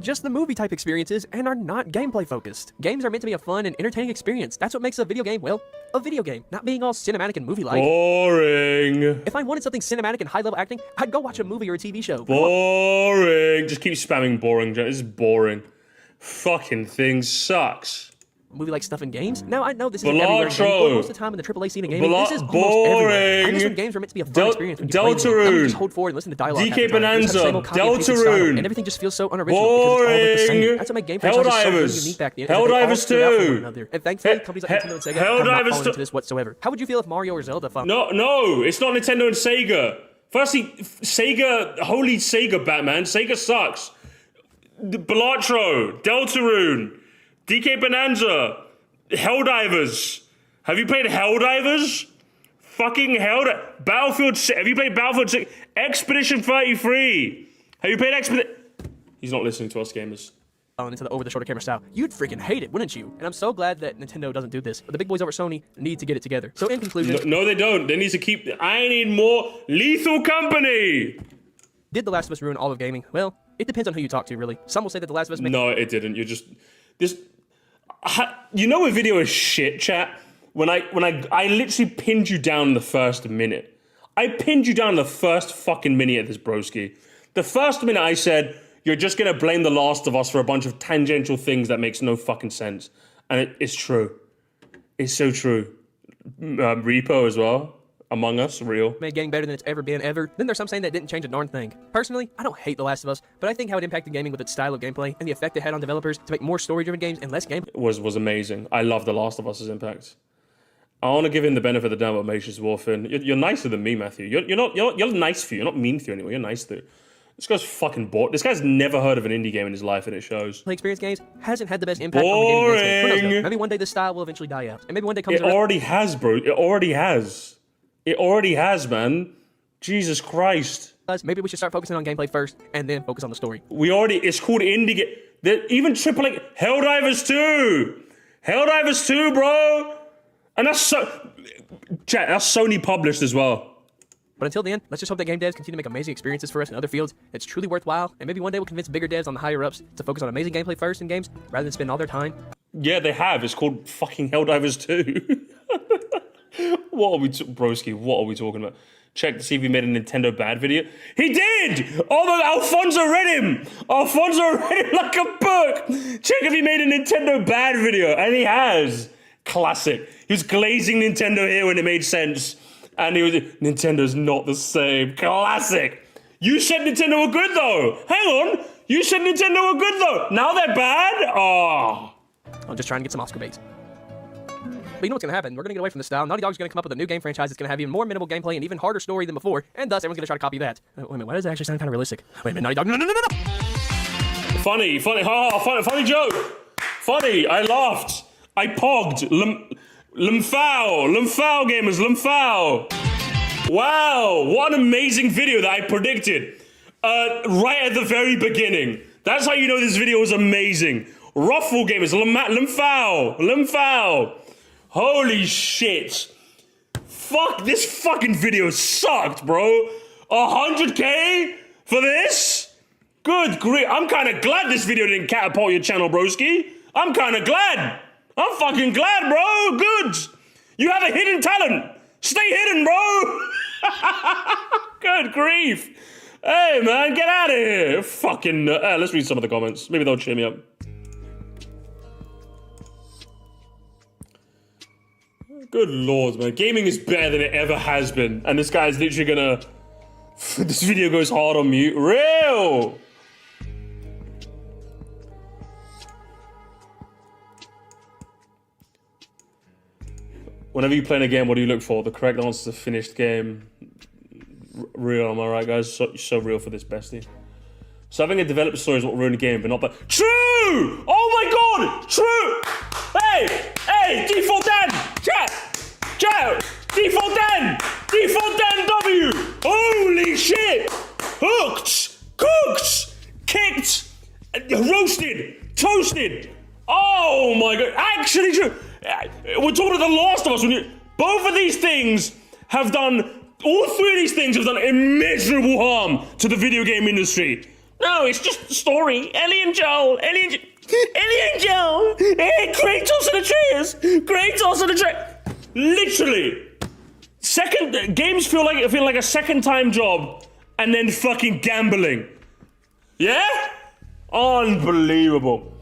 Just the movie type experiences and are not gameplay focused. Games are meant to be a fun and entertaining experience. That's what makes a video game, well, a video game, not being all cinematic and movie-like. Boring. If I wanted something cinematic and high-level acting, I'd go watch a movie or a TV show. Boring. Just keep spamming boring. This is boring. Fucking thing sucks. Movie-like stuff in games? Now, I know this is everywhere, most of the time in the AAA scene in gaming, this is almost everywhere. I just when games are meant to be a fun experience when you play them. Let me just hold forward and listen to dialogue. DK Bonanza, Deltarune, and everything just feels so unoriginal because it's all about the same. That's what made game franchises so unique back then. Helldivers 2. And thankfully, companies like Nintendo and Sega have not fallen into this whatsoever. How would you feel if Mario or Zelda found... No, it's not Nintendo and Sega. Firstly, Sega, holy Sega, Batman. Sega sucks. Balatro, Deltarune, DK Bonanza, Helldivers. Have you played Helldivers? Fucking Battlefield 6. Have you played Battlefield 6? Expedition 33. Have you played Expedition... He's not listening to us, gamers. Into the over-the-shoulder camera style. You'd freaking hate it, wouldn't you? And I'm so glad that Nintendo doesn't do this. But the big boys over at Sony need to get it together. So in conclusion... No, they don't. They need to keep... I need more Lethal Company! Did The Last of Us ruin all of gaming? Well, it depends on who you talk to, really. Some will say that The Last of Us... No, it didn't. You're just... You know a video is shit, chat? When I literally pinned you down the first minute. I pinned you down the first fucking minute of this broski. The first minute I said, you're just going to blame The Last of Us for a bunch of tangential things that makes no fucking sense. And it's true. It's so true. Repo as well. Among Us, real. Made gaming better than it's ever been, ever. Then there's some saying that it didn't change a darn thing. Personally, I don't hate The Last of Us, but I think how it impacted gaming with its style of gameplay and the effect it had on developers to make more story-driven games and less gameplay was amazing. I love The Last of Us's impact. I want to give him the benefit of the doubt about Macius Warfin. You're nicer than me, Matthew. You're nice for you. You're not mean to you anymore. You're nice to. This guy's fucking bored. This guy's never heard of an indie game in his life, and it shows. Play experience games hasn't had the best impact on the gaming landscape. Who knows, Boring. though? Maybe one day this style will eventually die out, and maybe one day comes It around. already has, bro. It already has. It already has, man. Jesus Christ. Maybe we should start focusing on gameplay first, and then focus on the story. It's called indie game. Even AAA. Helldivers 2. Helldivers 2, bro. And that's that's Sony published as well. But until then, let's just hope that game devs continue to make amazing experiences for us in other fields. It's truly worthwhile, and maybe one day we'll convince bigger devs on the higher ups to focus on amazing gameplay first in games, rather than spend all their time. Yeah, they have. It's called fucking Helldivers 2. What are we, broski? What are we talking about? Check to see if he made a Nintendo bad video. He did! Oh my, Alfonso read him! Alfonso read him like a book! Check if he made a Nintendo bad video, and he has. Classic. He was glazing Nintendo here when it made sense. And he was, Nintendo's not the same. Classic. You said Nintendo were good though. Hang on. You said Nintendo were good though. Now they're bad? Oh. I'm just trying to get some Oscar baits. But you know what's going to happen? We're going to get away from the style. Naughty Dog's going to come up with a new game franchise that's going to have even more minimal gameplay and even harder story than before, and thus everyone's going to try to copy that. Wait a minute, why does that actually sound kind of realistic? Wait a minute, Naughty Dog, no! Funny, funny joke. Funny, I laughed. I pogged. Lemfow gamers, Lemfow. Wow, what an amazing video that I predicted right at the very beginning. That's how you know this video was amazing. Ruffle gamers, Lemfow. Holy shit. Fuck, this fucking video sucked, bro. 100K for this? Good grief. I'm kind of glad this video didn't catapult your channel, broski. I'm kind of glad. I'm fucking glad, bro. Good. You have a hidden talent. Stay hidden, bro. Good grief. Hey, man, get out of here. Fucking, let's read some of the comments. Maybe they'll cheer me up. Good lord, man. Gaming is better than it ever has been. And this guy's literally gonna... This video goes hard on mute. Real! Whenever you play in a game, what do you look for? The correct answer is a finished game. Real, am I right, guys? So real for this bestie. So having a developer story is what ruined the game, but not bad. True! Oh my god! True! Hey! Default Dan! Chat! Default Dan! Default Dan W! Holy shit! Hooked! Cooked! Kicked! Roasted! Toasted! Oh my god! Actually true! We're talking about The Last of Us. Both of these things have done... All three of these things have done immeasurable harm to the video game industry. No, it's just the story. Ellie and Joel. Hey, Kratos in the trees. Literally. Games feel like a second time job and then fucking gambling. Yeah? Unbelievable.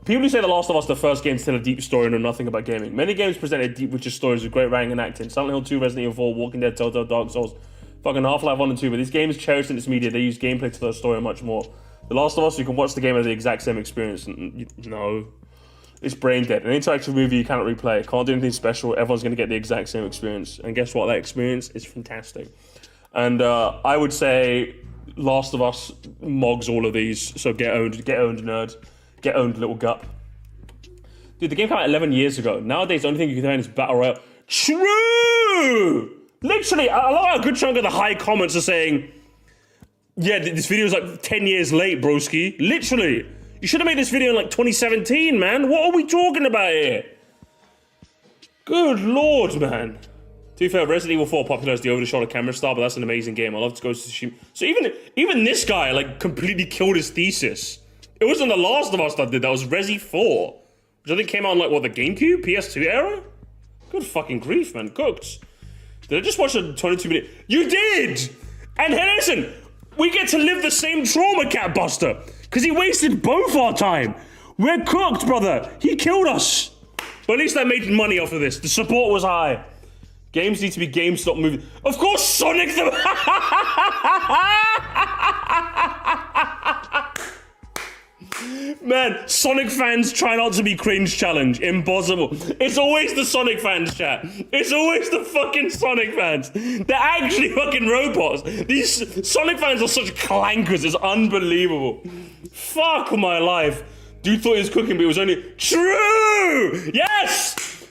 People who say The Last of Us, the first game, tell a deep story and know nothing about gaming. Many games presented deep, richer stories with great writing and acting. Silent Hill 2, Resident Evil 4, Walking Dead, Telltale, Dark Souls, fucking Half-Life 1 and 2. But these games cherished in its media, they use gameplay to tell a story and much more. The Last of Us, you can watch the game as the exact same experience. No. It's brain dead. An interactive movie you cannot replay. Can't do anything special. Everyone's going to get the exact same experience. And guess what? That experience is fantastic. And I would say Last of Us mogs all of these. So get owned, nerd. Get owned, little gut. Dude, the game came out 11 years ago. Nowadays, the only thing you can find is Battle Royale. True! Literally, I love how a good chunk of the high comments are saying, yeah, this video is like 10 years late, broski. Literally. You should have made this video in like 2017, man. What are we talking about here? Good lord, man. To be fair, Resident Evil 4 popularized the over-the-shoulder camera style, but that's an amazing game. I love to go to Tsushima. So even this guy, like, completely killed his thesis. It wasn't The Last of Us that did that. It was Resi 4. Which I think came out on, like, what, the GameCube? PS2 era? Good fucking grief, man. Cooked. Did I just watch a 22-minute... You did! And hey, listen, we get to live the same trauma, Catbuster. Because he wasted both our time. We're cooked, brother. He killed us. But at least I made money off of this. The support was high. Games need to be GameStop movie. Of course, Sonic the... Man, Sonic fans try not to be cringe challenge. Impossible. It's always the Sonic fans, chat. It's always the fucking Sonic fans. They're actually fucking robots. These Sonic fans are such clankers. It's unbelievable. Fuck my life. Dude thought he was cooking, but it was only true. Yes!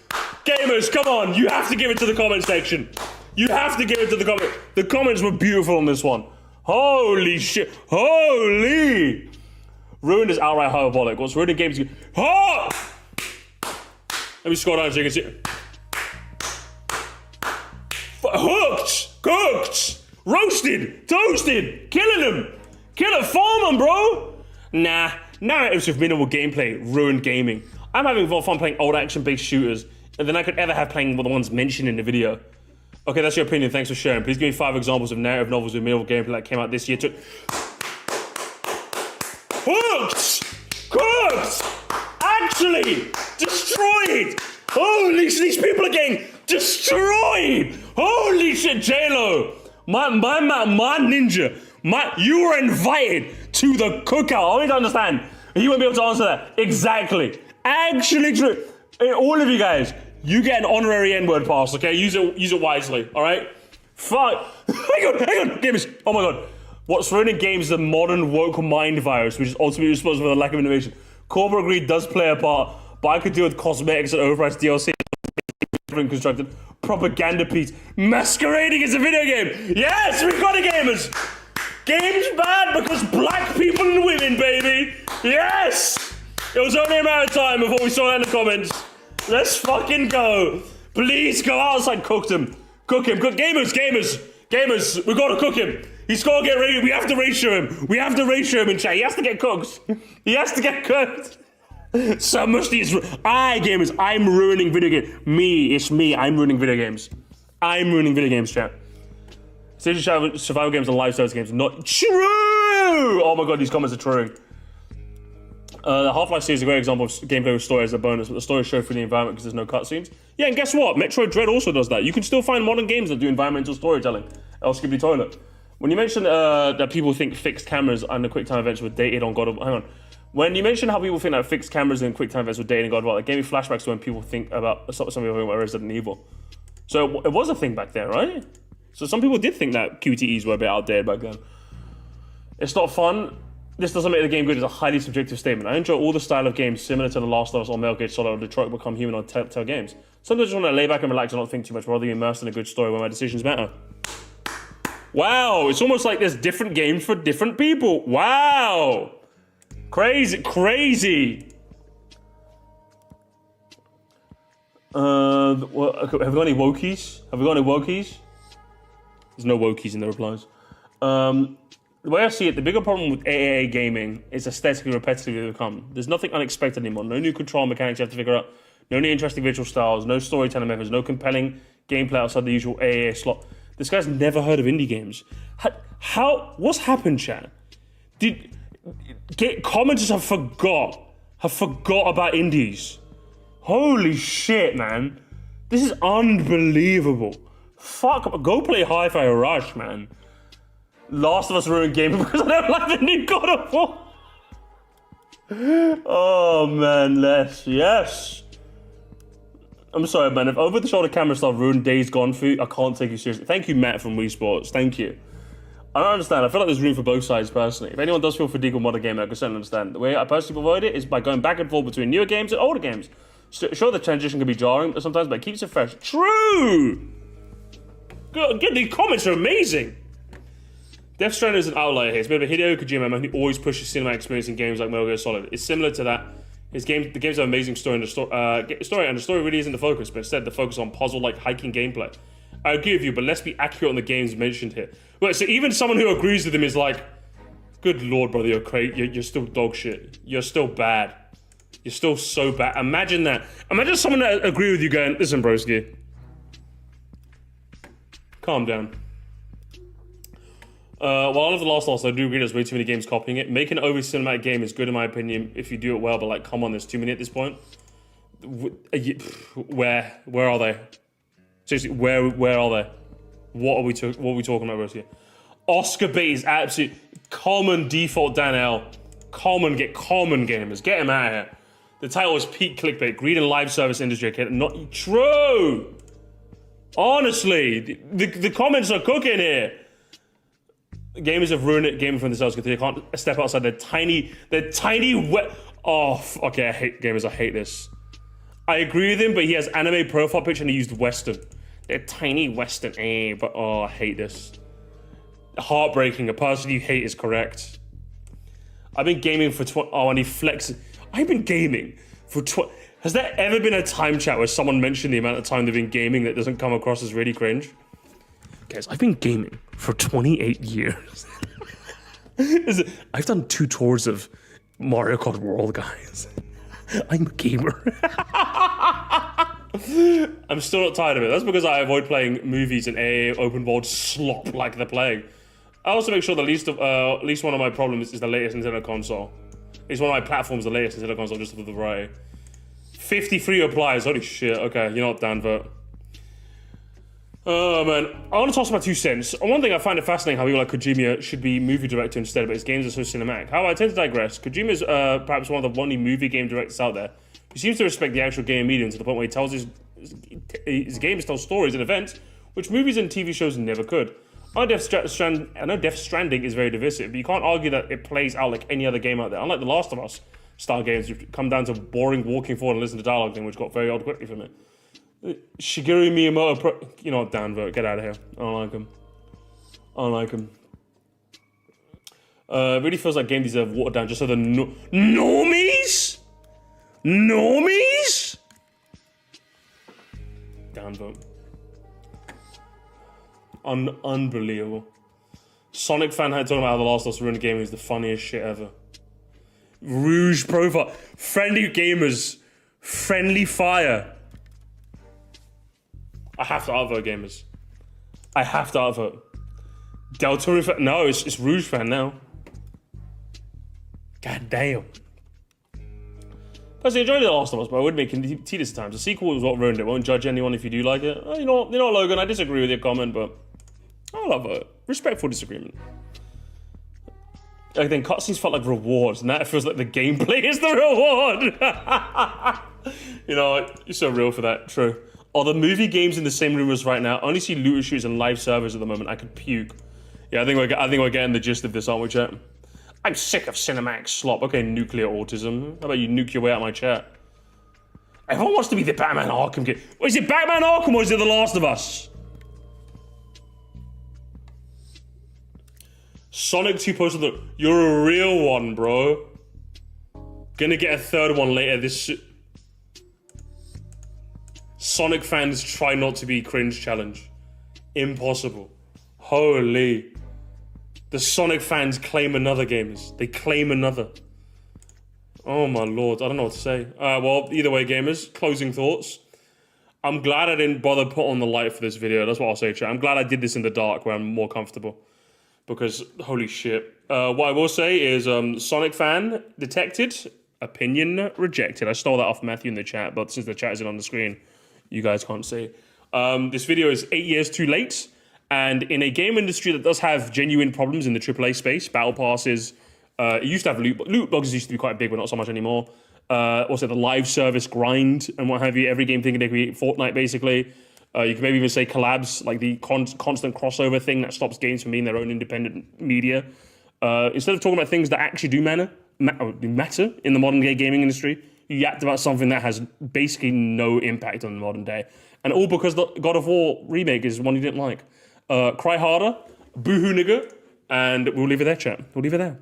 Gamers, come on. You have to give it to the comment section. You have to give it to the comment. The comments were beautiful on this one. Holy shit. Holy. Ruined is outright hyperbolic. What's ruining games? Oh! Let me scroll down so you can see it. Hooked! Cooked! Roasted! Toasted! Killing them! Kill it, farm them, bro! Nah, narratives with minimal gameplay ruined gaming. I'm having more fun playing old action-based shooters than I could ever have playing the ones mentioned in the video. Okay, that's your opinion. Thanks for sharing. Please give me 5 examples of narrative novels with minimal gameplay that came out this year. Hooked! Cooked! Actually! Destroyed! Holy shit, these people are getting destroyed! Holy shit, J-Lo! My ninja, you were invited to the cookout. I need to understand. You won't be able to answer that. Exactly. Actually true. All of you guys, you get an honorary N-word pass, okay? Use it wisely, alright? Fuck. Hang on, gamers. Oh my god. What's ruining games is the modern woke mind virus, which is ultimately responsible for the lack of innovation. Corporate greed does play a part, but I could deal with cosmetics and overpriced DLC constructed propaganda piece masquerading as a video game. Yes, we got it, gamers. Game's bad because black people and women, baby. Yes. It was only a matter of time before we saw that in the comments. Let's fucking go. Please go outside, cook him. Cook him. Gamers, we gotta cook him. He's gotta get ready. We have to ratio him. We have to ratio him in chat. He has to get cooked. He has to get cooked. So much these. Gamers, I'm ruining video games. It's me. I'm ruining video games. I'm ruining video games, chat. Stage survival games and live service games. Not true. Oh my god, these comments are true. The Half-Life series is a great example of gameplay with story as a bonus, but the story is shown through the environment because there's no cutscenes. Yeah, and guess what? Metroid Dread also does that. You can still find modern games that do environmental storytelling. El Skibbity Toilet. When you mentioned that people think fixed cameras and the QuickTime events were dated on God of... Hang on. When you mentioned how people think that fixed cameras and QuickTime events were dated on God of War, it gave me flashbacks to when people think about... Some people think about Resident Evil. So it was a thing back then, right? So some people did think that QTEs were a bit outdated back then. It's not fun. This doesn't make the game good. It's a highly subjective statement. I enjoy all the style of games similar to The Last of Us or Metal Gear Solid or Detroit Become Human on Telltale Games. Sometimes I just want to lay back and relax and not think too much, rather be immersed in a good story where my decisions matter. Wow, it's almost like there's different games for different people. Wow. Crazy. Have we got any wokies? There's no wokies in the replies. The way I see it, the bigger problem with AAA gaming is aesthetically repetitive become. There's nothing unexpected anymore. No new control mechanics you have to figure out. No new interesting visual styles. No storytelling methods. No compelling gameplay outside the usual AAA slot. This guy's never heard of indie games. What's happened, chat? Commenters have forgot about indies. Holy shit, man. This is unbelievable. Fuck, go play Hi-Fi Rush, man. Last of Us ruined gaming because I don't like the new God of War. Oh, man, yes. I'm sorry, man. If over-the-shoulder camera stuff ruined Days Gone for you, I can't take you seriously. Thank you, Matt from Wii Sports. Thank you. I don't understand. I feel like there's room for both sides, personally. If anyone does feel fatigued with modern gaming, I can certainly understand. The way I personally avoid it is by going back and forth between newer games and older games. Sure, the transition can be jarring sometimes, but it keeps it fresh. True! Good, the comments are amazing. Death Stranding is an outlier here. It's a bit of a Hideo Kojima man who always pushes cinematic experience in games like Metal Gear Solid. It's similar to that. The games have an amazing story, and the story really isn't the focus, but instead the focus on puzzle-like hiking gameplay. I agree with you, but let's be accurate on the games mentioned here. Wait, so even someone who agrees with him is like, good lord, brother, you're still dog shit. You're still bad. You're still so bad. Imagine that. Imagine someone that agree with you going, listen, broski. Calm down. While I love The Last of Us, I do agree there's way too many games copying it. Making an overly cinematic game is good in my opinion if you do it well, but like, come on, there's too many at this point. Where are they? Seriously, where are they? What are we talking about, broski? Oscar bait is absolute common default Dan L. Common gamers. Get him out of here. The title is peak clickbait. Greed in live service industry. Okay, not true. Honestly, the comments are cooking here. Gamers have ruined it. Gaming from themselves because they can't step outside their tiny okay, I hate gamers. I hate this. I agree with him, but he has anime profile picture and he used Western. They're tiny Western. But I hate this. Heartbreaking. A person you hate is correct. I've been gaming for and he flexes. I've been gaming for Has there ever been a time chat where someone mentioned the amount of time they've been gaming that doesn't come across as really cringe? Guys, I've been gaming for 28 years. I've done 2 tours of Mario Kart World, guys. I'm a gamer. I'm still not tired of it. That's because I avoid playing movies and AA open world slop like they're playing. I also make sure the least one of my problems is the latest Nintendo console. At least one of my platforms the latest Nintendo console, just for the variety. 53 applies. Holy shit. Okay, you're not down vote. Oh man, I want to toss my 2 cents. One thing I find it fascinating how people like Kojima should be movie director instead, but his games are so cinematic. However, I tend to digress. Kojima is perhaps one of the only movie game directors out there who seems to respect the actual game medium to the point where he tells his games tell stories and events which movies and TV shows never could. I know Death Stranding is very divisive, but you can't argue that it plays out like any other game out there. Unlike The Last of Us style games, which come down to boring walking forward and listen to dialogue thing, which got very odd quickly from it. Shigeru Miyamoto, you know what, Dan vote, get out of here. I don't like him. It really feels like game deserve watered down just so the normies? Down vote. Unbelievable. Sonic fan had talking about how The Last of Us ruined gaming is the funniest shit ever. Rouge profile. Friendly gamers. Friendly fire. I have to outvote gamers. I have to outvote. Del Toro fan. No, it's Rouge fan now. God damn. Personally, enjoyed The Last of Us, but I would make it tedious at times. The sequel is what ruined it. Won't judge anyone if you do like it. You know, Logan, I disagree with your comment, but I'll have a respectful disagreement. I think cutscenes felt like rewards, and that feels like the gameplay is the reward. You know, you're so real for that. True. Are the movie games in the same room as right now? I only see looter shooters and live servers at the moment. I could puke. Yeah, I think we're getting the gist of this, aren't we, chat? I'm sick of cinematic slop. Okay, nuclear autism. How about you nuke your way out of my chat? Everyone wants to be the Batman Arkham game. Is it Batman Arkham or is it The Last of Us? Sonic 2 posted the... You're a real one, bro. Gonna get a 3rd one later this... Sonic fans try not to be cringe challenge. Impossible. Holy. The Sonic fans claim another, gamers. They claim another. Oh my lord, I don't know what to say. Well, either way, gamers, closing thoughts. I'm glad I didn't bother put on the light for this video. That's what I'll say, chat. I'm glad I did this in the dark where I'm more comfortable. Because, holy shit. What I will say is, Sonic fan detected, opinion rejected. I stole that off Matthew in the chat, but since the chat isn't on the screen, you guys can't see. This video is 8 years too late. And in a game industry that does have genuine problems in the AAA space, battle passes, it used to have loot boxes used to be quite big, but not so much anymore. Also the live service grind and what have you. Every game thinking they create Fortnite, basically. You can maybe even say collabs, like the constant crossover thing that stops games from being their own independent media. Instead of talking about things that actually do matter in the modern day gaming industry, you yapped about something that has basically no impact on the modern day. And all because the God of War remake is one you didn't like. Cry harder, boohoo nigga, and we'll leave it there, chat. We'll leave it there.